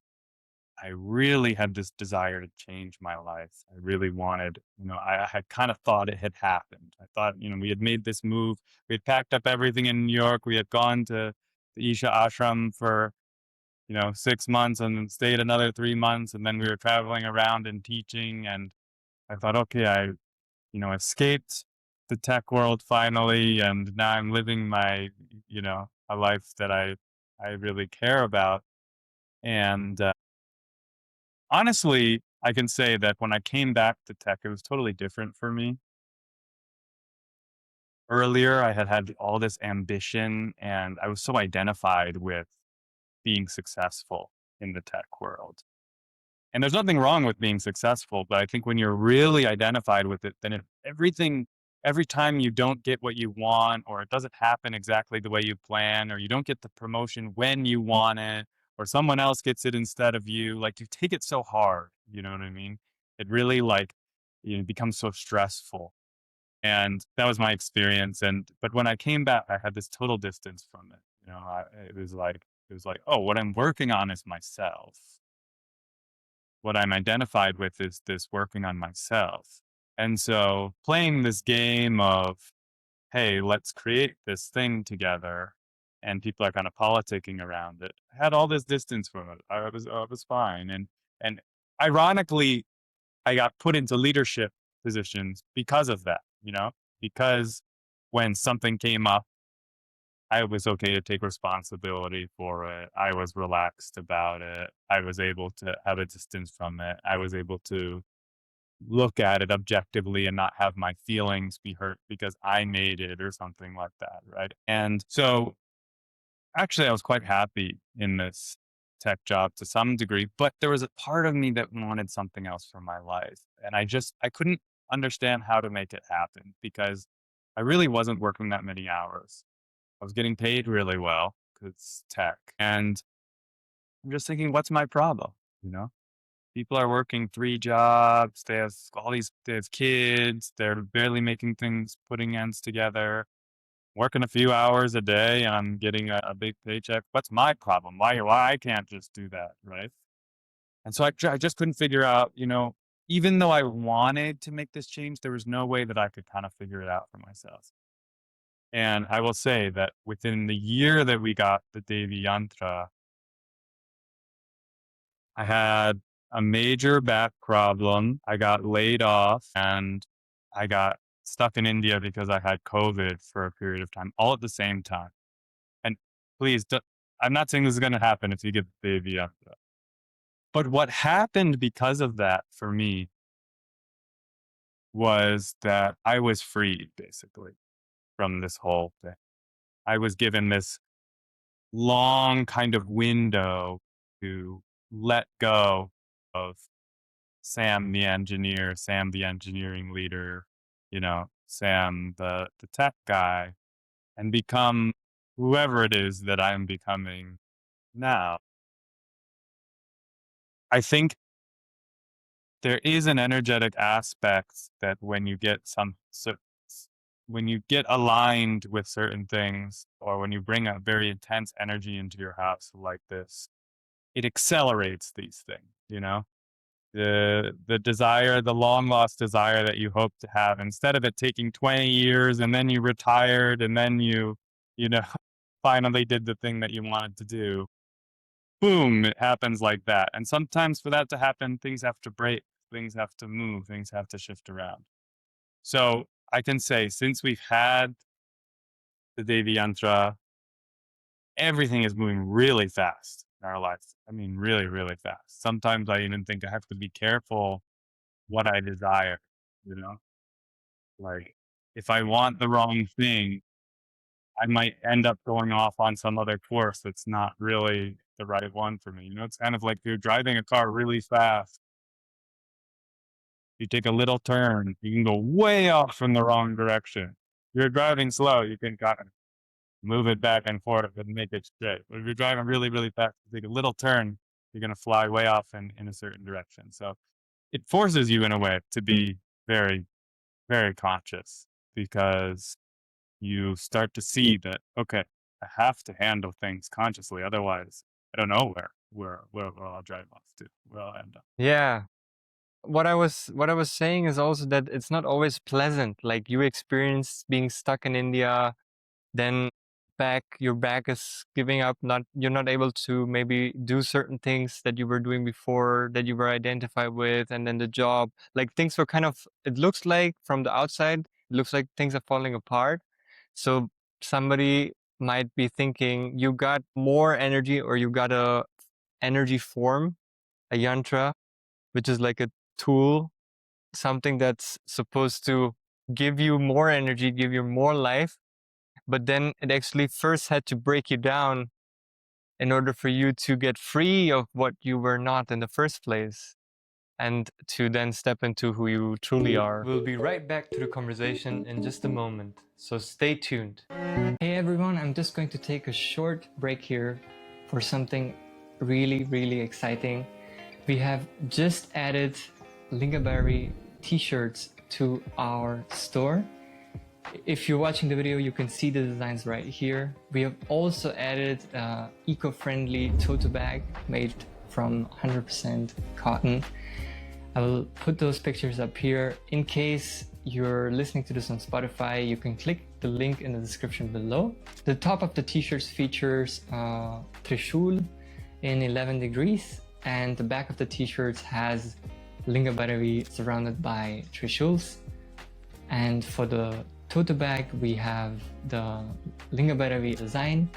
I really had this desire to change my life. I really wanted, I had kind of thought it had happened. I thought, we had made this move. We had packed up everything in New York. We had gone to the Isha ashram for, 6 months and then stayed another 3 months. And then we were traveling around and teaching. And I thought, okay, I, escaped the tech world finally. And now I'm living my, a life that I really care about. And honestly, I can say that when I came back to tech, it was totally different for me. Earlier, I had all this ambition and I was so identified with being successful in the tech world. And there's nothing wrong with being successful, but I think when you're really identified with it, then every time you don't get what you want, or it doesn't happen exactly the way you plan, or you don't get the promotion when you want it, or someone else gets it instead of you, like you take it so hard, you know what I mean? It really becomes so stressful. And that was my experience. But when I came back, I had this total distance from it. It was like, oh, what I'm working on is myself. What I'm identified with is this working on myself. And so playing this game of, hey, let's create this thing together, and people are kind of politicking around it, I had all this distance from it. I was fine. And ironically, I got put into leadership positions because of that, because when something came up, I was okay to take responsibility for it. I was relaxed about it. I was able to have a distance from it. I was able to look at it objectively and not have my feelings be hurt because I made it or something like that, right? And so actually I was quite happy in this tech job to some degree, but there was a part of me that wanted something else for my life. And I couldn't understand how to make it happen because I really wasn't working that many hours. I was getting paid really well because it's tech. And I'm just thinking, what's my problem? You know? People are working 3 jobs, they have kids, they're barely making things, putting ends together, working a few hours a day, and I'm getting a big paycheck. What's my problem? Why I can't just do that, right? And so I just couldn't figure out, even though I wanted to make this change, there was no way that I could kind of figure it out for myself. And I will say that within the year that we got the Devi Yantra, I had a major back problem. I got laid off and I got stuck in India because I had COVID for a period of time, all at the same time. And please, I'm not saying this is going to happen if you get the Devi Yantra. But what happened because of that for me was that I was freed basically from this whole thing. I was given this long kind of window to let go of Sam the engineer, Sam the engineering leader, Sam the tech guy, and become whoever it is that I'm becoming now. I think there is an energetic aspect that when you get when you get aligned with certain things, or when you bring a very intense energy into your house like this, it accelerates these things. The desire, the long lost desire that you hope to have, instead of it taking 20 years and then you retired and then you know, finally did the thing that you wanted to do, boom, it happens like that. And sometimes for that to happen, things have to break, things have to move, things have to shift around. So I can say, since we've had the Devi Yantra, everything is moving really fast in our lives. I mean, really, really fast. Sometimes I even think I have to be careful what I desire, you know? Like, if I want the wrong thing, I might end up going off on some other course that's not really the right one for me. It's kind of like you're driving a car really fast. You take a little turn, you can go way off from the wrong direction. You're driving slow, you can kind of move it back and forth and make it straight. But if you're driving really, really fast, you take a little turn, you're going to fly way off in a certain direction. So it forces you in a way to be very, very conscious, because you start to see that, okay, I have to handle things consciously. Otherwise, I don't know where I'll drive off to, where I'll end up. Yeah. What I was saying is also that it's not always pleasant. Like, you experience being stuck in India, then your back is giving up, you're not able to maybe do certain things that you were doing before, that you were identified with, and then the job, like, things were kind of, it looks like from the outside, it looks like things are falling apart. So somebody might be thinking you got more energy, or you got a energy form, a yantra, which is like a tool, something that's supposed to give you more energy, give you more life. But then it actually first had to break you down in order for you to get free of what you were not in the first place, and to then step into who you truly are. We'll be right back to the conversation in just a moment, so stay tuned. Hey everyone, I'm just going to take a short break here for something really, really exciting. We have just added Lingaberry t-shirts to our store. If you're watching the video, you can see the designs right here. We have also added an eco-friendly tote bag made from 100% cotton. I will put those pictures up here. In case you're listening to this on Spotify, you can click the link in the description below. The top of the t-shirts features Trishul in 11 degrees, and the back of the t-shirts has Linga Bhairavi surrounded by Trishuls. And for the tote bag, we have the Linga Bhairavi design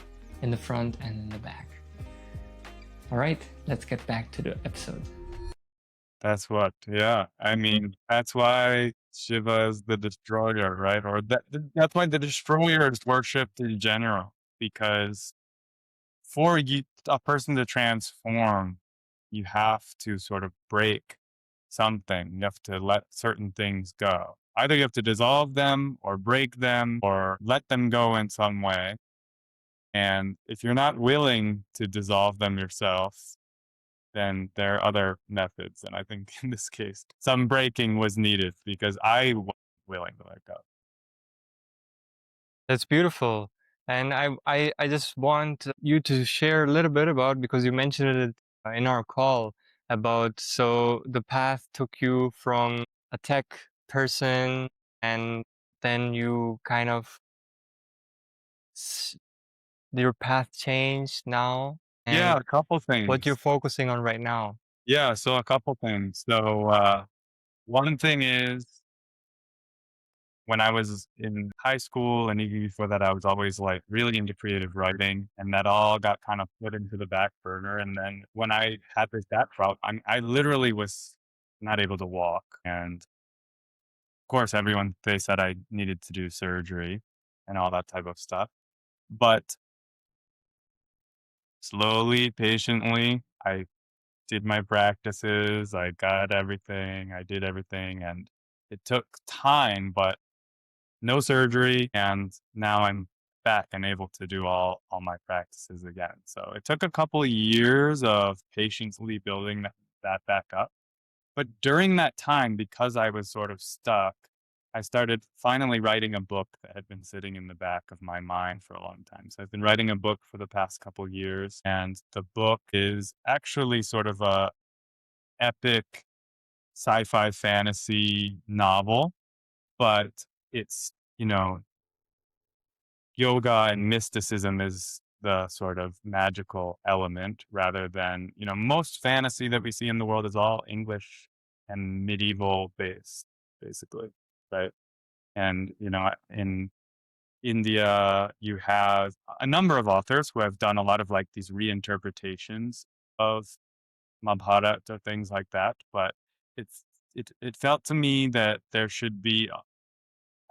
in the front and in the back. All right, let's get back to the episode. That's what, yeah. I mean, that's why Shiva is the destroyer, right? Or that's why the destroyer is worshipped in general, because for a person to transform, you have to sort of break something. You have to let certain things go. Either you have to dissolve them or break them or let them go in some way. And if you're not willing to dissolve them yourself, then there are other methods. And I think in this case, some breaking was needed because I wasn't willing to let go. That's beautiful. And I just want you to share a little bit about, because you mentioned it in our call, about so the path took you from a tech person and then you kind of your path changed now, Yeah, and a couple what you're things. focusing on right now. Yeah, so a couple things. So one thing is, when I was in high school and even before that, I was always like really into creative writing, and that all got kind of put into the back burner. And then when I had this back problem, I literally was not able to walk. And of course, they said I needed to do surgery and all that type of stuff. But slowly, patiently, I did my practices, I got everything, I did everything, and it took time, but no surgery, and now I'm back and able to do all my practices again. So it took a couple of years of patiently building that back up. But during that time, because I was sort of stuck, I started finally writing a book that had been sitting in the back of my mind for a long time. So I've been writing a book for the past couple of years, and the book is actually sort of a epic sci-fi fantasy novel, but it's, you know, yoga and mysticism is the sort of magical element rather than, most fantasy that we see in the world is all English and medieval based, basically, right? And, in India, you have a number of authors who have done a lot of like these reinterpretations of Mahabharata or things like that. But it's, it felt to me that there should be,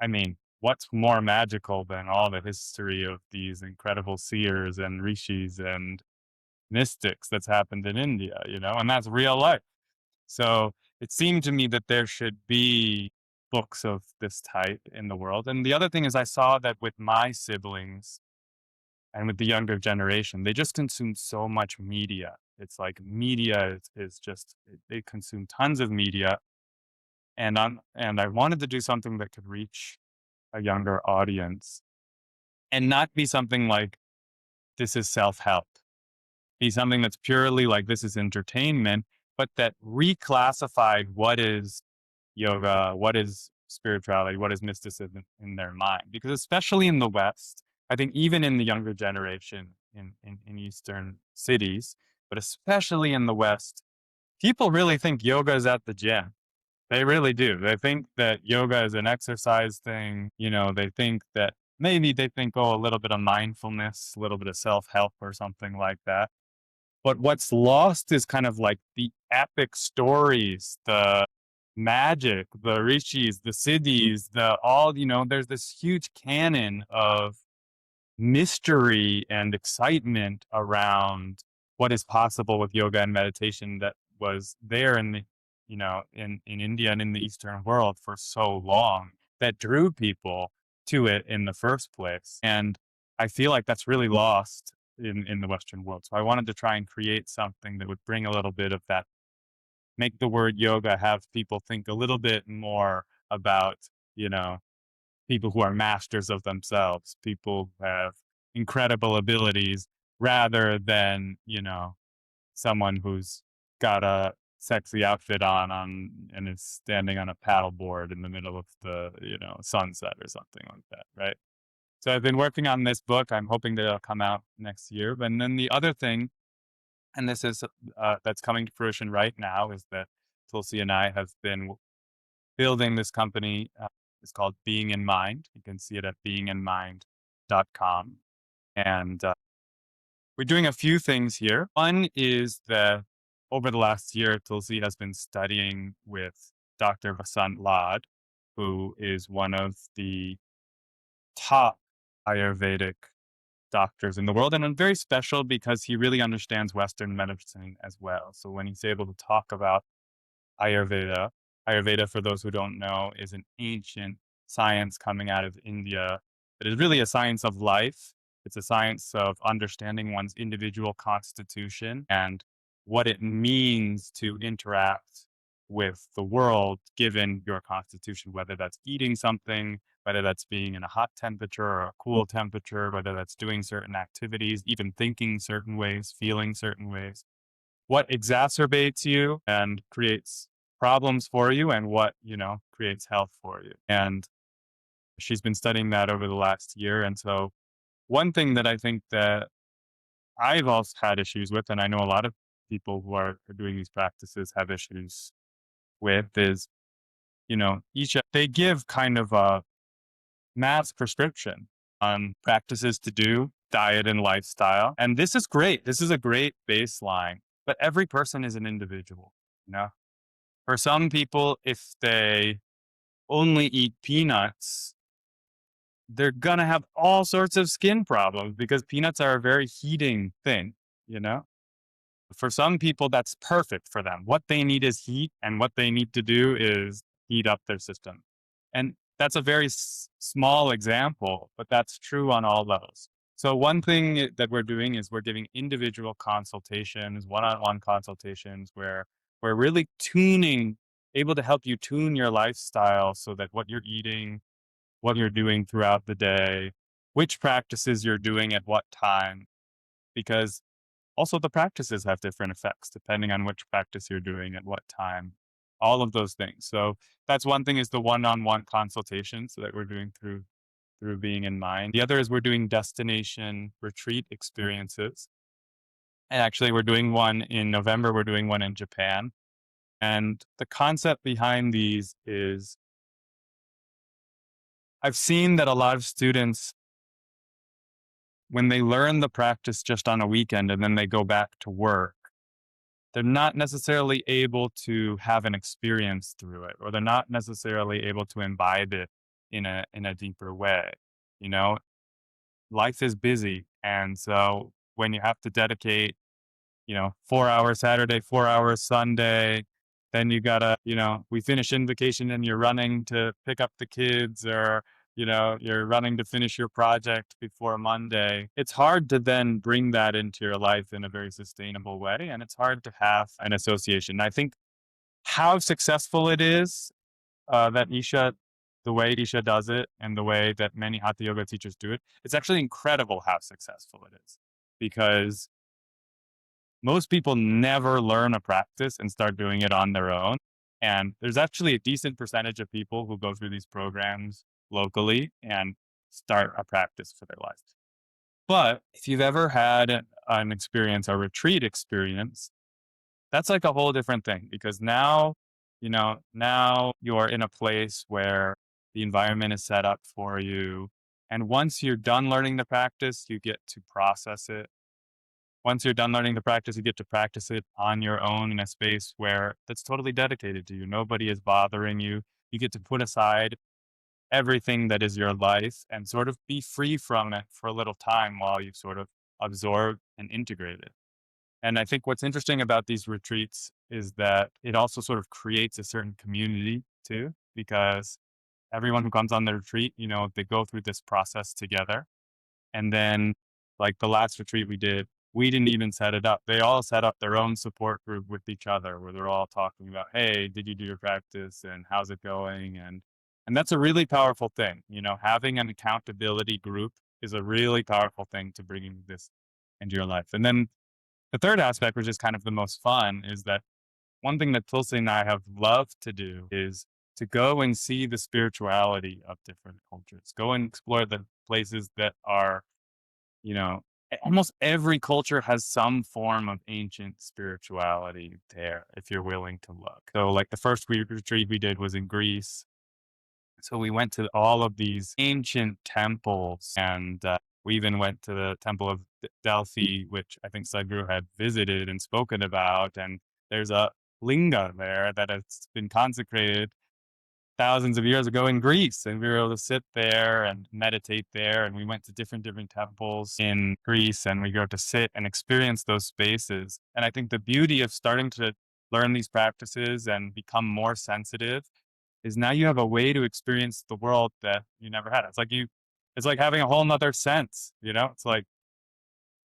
I mean, what's more magical than all the history of these incredible seers and rishis and mystics that's happened in India, and that's real life. So it seemed to me that there should be books of this type in the world. And the other thing is, I saw that with my siblings and with the younger generation, they just consume so much media. It's like media is just, they consume tons of media. And I wanted to do something that could reach a younger audience and not be something like this is self-help, be something that's purely like this is entertainment, but that reclassified what is yoga, what is spirituality, what is mysticism in their mind. Because especially in the West, I think even in the younger generation in Eastern cities, but especially in the West, people really think yoga is at the gym. They really do. They think that yoga is an exercise thing. They think that maybe they think, oh, a little bit of mindfulness, a little bit of self help or something like that. But what's lost is kind of like the epic stories, the magic, the rishis, the siddhis, there's this huge canon of mystery and excitement around what is possible with yoga and meditation that was there in the in India and in the Eastern world for so long, that drew people to it in the first place. And I feel like that's really lost in the Western world. So I wanted to try and create something that would bring a little bit of that, make the word yoga have people think a little bit more about, you know, people who are masters of themselves, people who have incredible abilities rather than, someone who's got a sexy outfit on and is standing on a paddle board in the middle of the, sunset or something like that, right? So I've been working on this book. I'm hoping that it'll come out next year. And then the other thing, and this is that's coming to fruition right now, is that Tulsi and I have been building this company. It's called Being in Mind. You can see it at beinginmind.com. And we're doing a few things here. One is that over the last year, Tulsi has been studying with Dr. Vasant Lad, who is one of the top Ayurvedic doctors in the world, and very special because he really understands Western medicine as well. So when he's able to talk about Ayurveda, Ayurveda, for those who don't know, is an ancient science coming out of India. It is really a science of life. It's a science of understanding one's individual constitution and what it means to interact with the world given your constitution, whether that's eating something, whether that's being in a hot temperature or a cool temperature, whether that's doing certain activities, even thinking certain ways, feeling certain ways. What exacerbates you and creates problems for you, and what, creates health for you. And she's been studying that over the last year. And so one thing that I think that I've also had issues with, and I know a lot of people who are doing these practices have issues with, is, they give kind of a mass prescription on practices to do, diet and lifestyle. And this is great. This is a great baseline, but every person is an individual, For some people, if they only eat peanuts, they're going to have all sorts of skin problems because peanuts are a very heating thing, you know? For some people, that's perfect for them. What they need is heat, and what they need to do is heat up their system. And that's a very small example, but that's true on all levels. So one thing that we're doing is we're giving individual consultations, one-on-one consultations, where we're really able to help you tune your lifestyle so that what you're eating, what you're doing throughout the day, which practices you're doing at what time, because also the practices have different effects depending on which practice you're doing at what time, all of those things. So that's one thing, is the one-on-one consultation, so that we're doing through Being in Mind. The other is we're doing destination retreat experiences. And actually we're doing one in November, we're doing one in Japan. And the concept behind these is, I've seen that a lot of students, when they learn the practice just on a weekend and then they go back to work, they're not necessarily able to have an experience through it, or they're not necessarily able to imbibe it in a deeper way. Life is busy. And so when you have to dedicate, 4 hours Saturday, 4 hours Sunday, then you gotta, we finish invocation and you're running to pick up the kids, or, you're running to finish your project before Monday. It's hard to then bring that into your life in a very sustainable way. And it's hard to have an association. I think how successful it is, that the way Isha does it and the way that many Hatha Yoga teachers do it, it's actually incredible how successful it is, because most people never learn a practice and start doing it on their own. And there's actually a decent percentage of people who go through these programs locally and start a practice for their life. But if you've ever had an experience, a retreat experience, that's like a whole different thing, because now you're in a place where the environment is set up for you. And once you're done learning the practice, you get to process it. Once you're done learning the practice, you get to practice it on your own in a space where that's totally dedicated to you. Nobody is bothering you. You get to put aside everything that is your life and sort of be free from it for a little time while you sort of absorb and integrate it. And I think what's interesting about these retreats is that it also sort of creates a certain community too, because everyone who comes on the retreat, they go through this process together. And then, like the last retreat we did, we didn't even set it up. They all set up their own support group with each other, where they're all talking about, hey, did you do your practice and how's it going? And that's a really powerful thing. Having an accountability group is a really powerful thing to bringing this into your life. And then the third aspect, which is kind of the most fun, is that one thing that Tulsi and I have loved to do is to go and see the spirituality of different cultures. Go and explore the places that are, you know, almost every culture has some form of ancient spirituality there if you're willing to look. So, like the first retreat we did was in Greece. So we went to all of these ancient temples, and we even went to the temple of Delphi, which I think Sadhguru had visited and spoken about. And there's a linga there that has been consecrated thousands of years ago in Greece, and we were able to sit there and meditate there. And we went to different temples in Greece, and we got to sit and experience those spaces. And I think the beauty of starting to learn these practices and become more sensitive is now you have a way to experience the world that you never had. It's like having a whole nother sense, you know? It's like,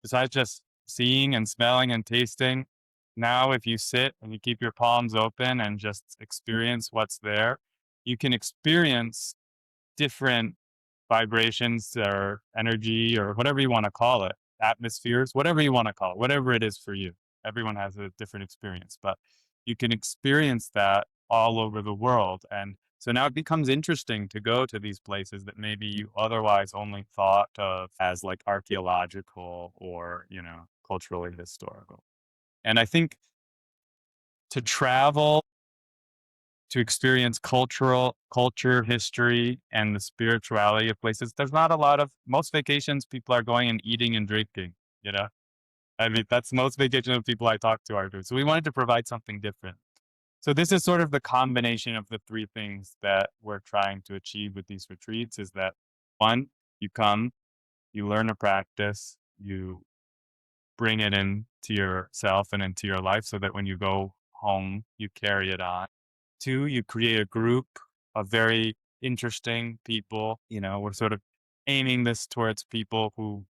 besides just seeing and smelling and tasting, now if you sit and you keep your palms open and just experience what's there, you can experience different vibrations or energy or whatever you want to call it, atmospheres, whatever you want to call it, whatever it is for you. Everyone has a different experience, but you can experience that all over the world. And so now it becomes interesting to go to these places that maybe you otherwise only thought of as like archaeological or, culturally historical. And I think to travel, to experience culture, history, and the spirituality of places. There's not a lot of most vacations people are going and eating and drinking, you know? I mean, that's most vacations of people I talk to are doing. So we wanted to provide something different. So this is sort of the combination of the three things that we're trying to achieve with these retreats is that one, you come, you learn a practice, you bring it into yourself and into your life so that when you go home, you carry it on. Two, you create a group of very interesting people. We're sort of aiming this towards people who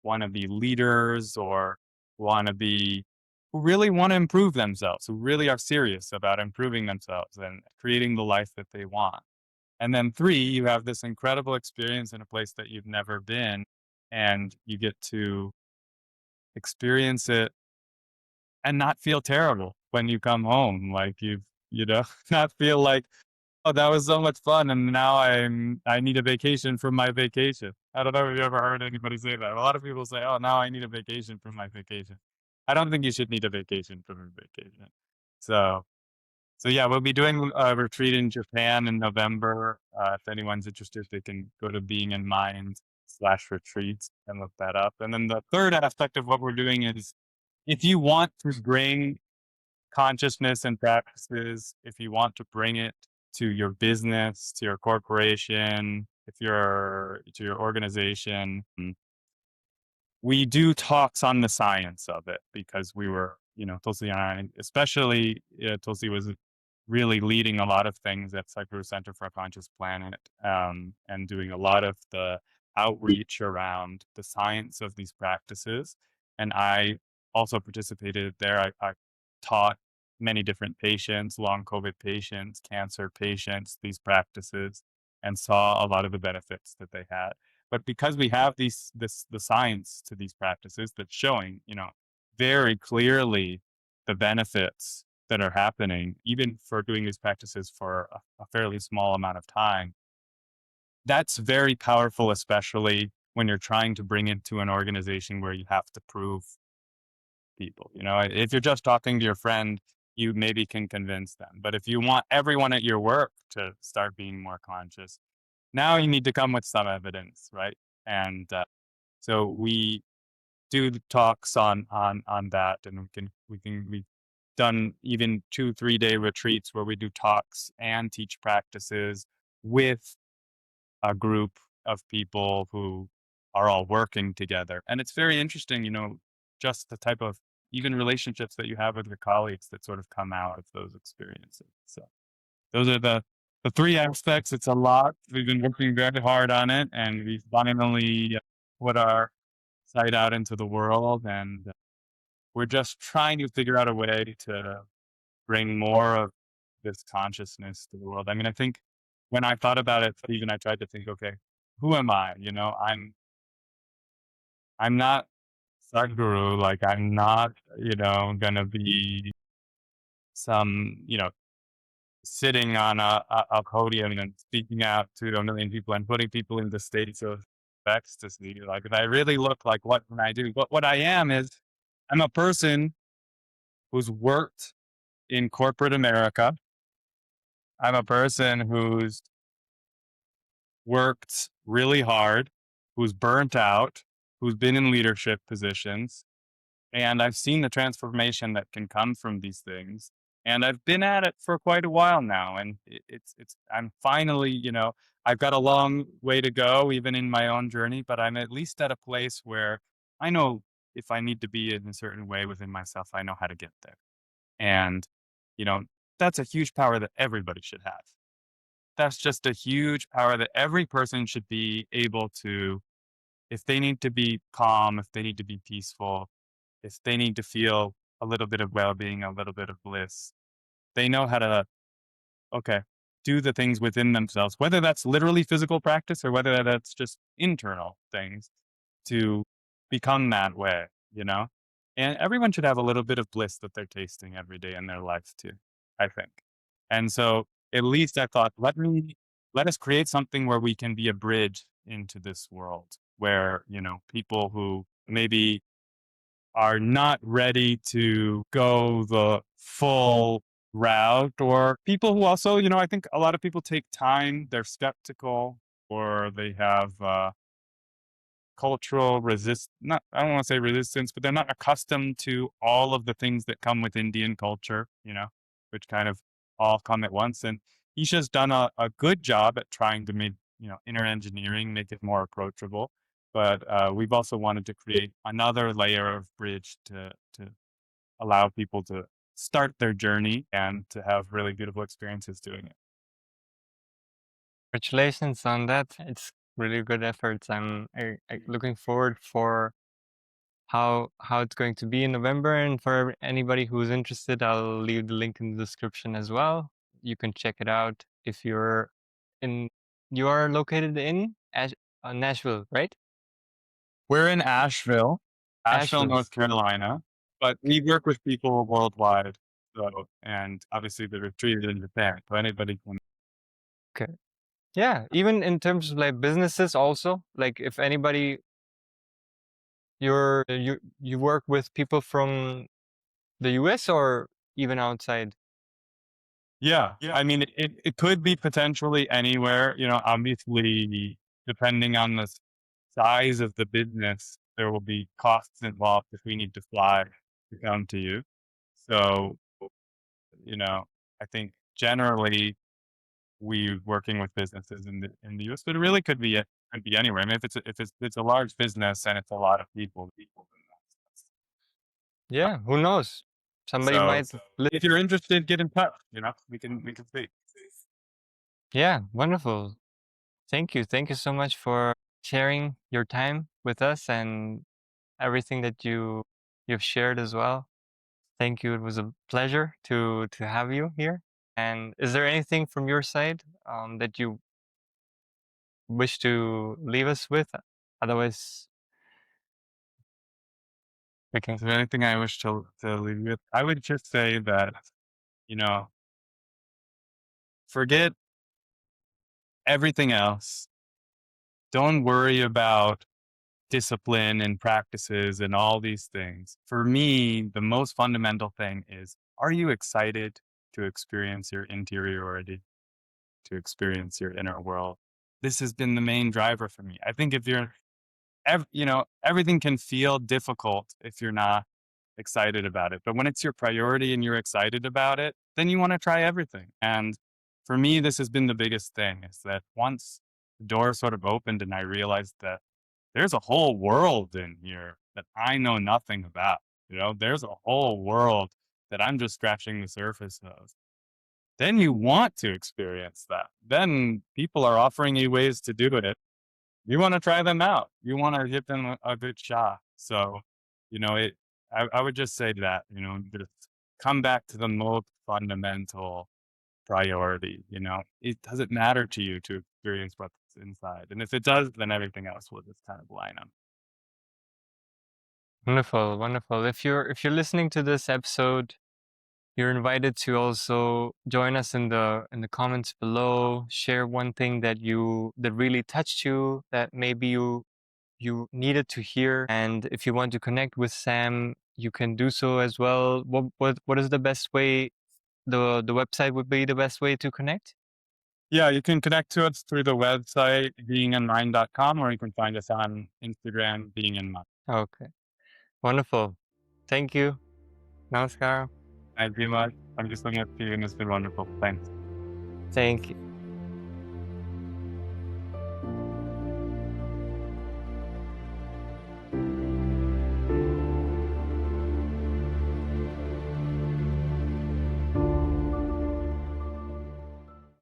want to be leaders or who really want to improve themselves, who really are serious about improving themselves and creating the life that they want. And then three, you have this incredible experience in a place that you've never been, and you get to experience it and not feel terrible when you come home. Like not feel like, oh, that was so much fun, and now I need a vacation from my vacation. I don't know if you ever heard anybody say that. A lot of people say, "Oh, now I need a vacation from my vacation." I don't think you should need a vacation from your vacation. So, so yeah, we'll be doing a retreat in Japan in November. If anyone's interested, they can go to Being in Mind/retreats and look that up. And then the third aspect of what we're doing is, if you want to bring consciousness and practices, if you want to bring it to your business, to your corporation, to your organization, we do talks on the science of it because we were, Tulsi and I, especially Tulsi was really leading a lot of things at Sadhguru Center for a Conscious Planet, and doing a lot of the outreach around the science of these practices. And I also participated there. I taught many different patients, long COVID patients, cancer patients, these practices, and saw a lot of the benefits that they had. But because we have the science to these practices that's showing, very clearly the benefits that are happening, even for doing these practices for a fairly small amount of time, that's very powerful, especially when you're trying to bring it to an organization where you have to prove people. If you're just talking to your friend, you maybe can convince them. But if you want everyone at your work to start being more conscious, now you need to come with some evidence, right? And so we do talks on that, and we've done even 2-3 day retreats where we do talks and teach practices with a group of people who are all working together. And it's very interesting, just the type of even relationships that you have with your colleagues that sort of come out of those experiences. So those are the three aspects. It's a lot. We've been working very hard on it, and we've finally put our site out into the world, and we're just trying to figure out a way to bring more of this consciousness to the world. I mean, I think when I thought about it, Stephen, I tried to think, okay, who am I? I'm not Sadhguru. Like, I'm not, gonna be some, sitting on a podium and speaking out to a million people and putting people in the states of ecstasy. Like, if I really look like what can I do? But what I am is I'm a person who's worked in corporate America. I'm a person who's worked really hard, who's burnt out, who's been in leadership positions, and I've seen the transformation that can come from these things. And I've been at it for quite a while now, and I'm finally, I've got a long way to go, even in my own journey, but I'm at least at a place where I know if I need to be in a certain way within myself, I know how to get there. And, you know, that's a huge power that everybody should have. That's just a huge power that every person should be able to, if they need to be calm, if they need to be peaceful, if they need to feel a little bit of well-being, a little bit of bliss, they know how to, okay, do the things within themselves, whether that's literally physical practice or whether that's just internal things to become that way, you know? And everyone should have a little bit of bliss that they're tasting every day in their life too, I think. And so at least I thought, let us create something where we can be a bridge into this world where, people who maybe are not ready to go the full route, or people who also, I think a lot of people take time, they're skeptical, or they have cultural not, I don't want to say resistance, but they're not accustomed to all of the things that come with Indian culture, which kind of all come at once. And Isha's done a good job at trying to make, inner engineering, make it more approachable. But we've also wanted to create another layer of bridge to allow people to start their journey and to have really beautiful experiences doing it. Congratulations on that. It's really good efforts. I'm looking forward for how it's going to be in November. And for anybody who's interested, I'll leave the link in the description as well. You can check it out if you are located in Nashville, right? We're in Asheville, Asheville. North Carolina, but we work with people worldwide. So, and obviously the retreat is in Japan, so anybody can. Okay. Yeah, even in terms of like businesses also, like if anybody you work with people from the US or even outside? Yeah. I mean, it could be potentially anywhere, obviously, depending on the size of the business, there will be costs involved if we need to fly to come to you. So, I think generally we working with businesses in the US, but it really could be anywhere. I mean, if it's a large business and it's a lot of people, then Yeah, who knows? Somebody so might if you're interested, get in touch, we can speak. Yeah, wonderful. Thank you. Thank you so much for sharing your time with us and everything that you've shared as well. Thank you. It was a pleasure to have you here. And is there anything from your side that you wish to leave us with? Otherwise, we can. Is there anything I wish to leave you with? I would just say that, you know, forget everything else. Don't worry about discipline and practices and all these things. For me, the most fundamental thing is, are you excited to experience your interiority, to experience your inner world? This has been the main driver for me. I think if you're, everything can feel difficult if you're not excited about it. But when it's your priority and you're excited about it, then you want to try everything. And for me, this has been the biggest thing, is that once the door sort of opened and I realized that there's a whole world in here that I know nothing about. There's a whole world that I'm just scratching the surface of. Then you want to experience that. Then people are offering you ways to do it. You want to try them out. You want to give them a good shot. So, I would just say that, just come back to the most fundamental priority. It doesn't matter to you to experience what's inside. And if it does, then everything else will just kind of line up. Wonderful, wonderful. If you're listening to this episode, You're invited to also join us in the comments below. Share one thing that really touched you, that maybe you needed to hear. And if you want to connect with Sam, you can do so as well. What is the best way? The website would be the best way to connect? Yeah, you can connect to us through the website, beinginmind.com, or you can find us on Instagram, beinginmind. Okay. Wonderful. Thank you. Namaskar. Thank you much. I'm just looking at you, and it's been wonderful. Thanks. Thank you.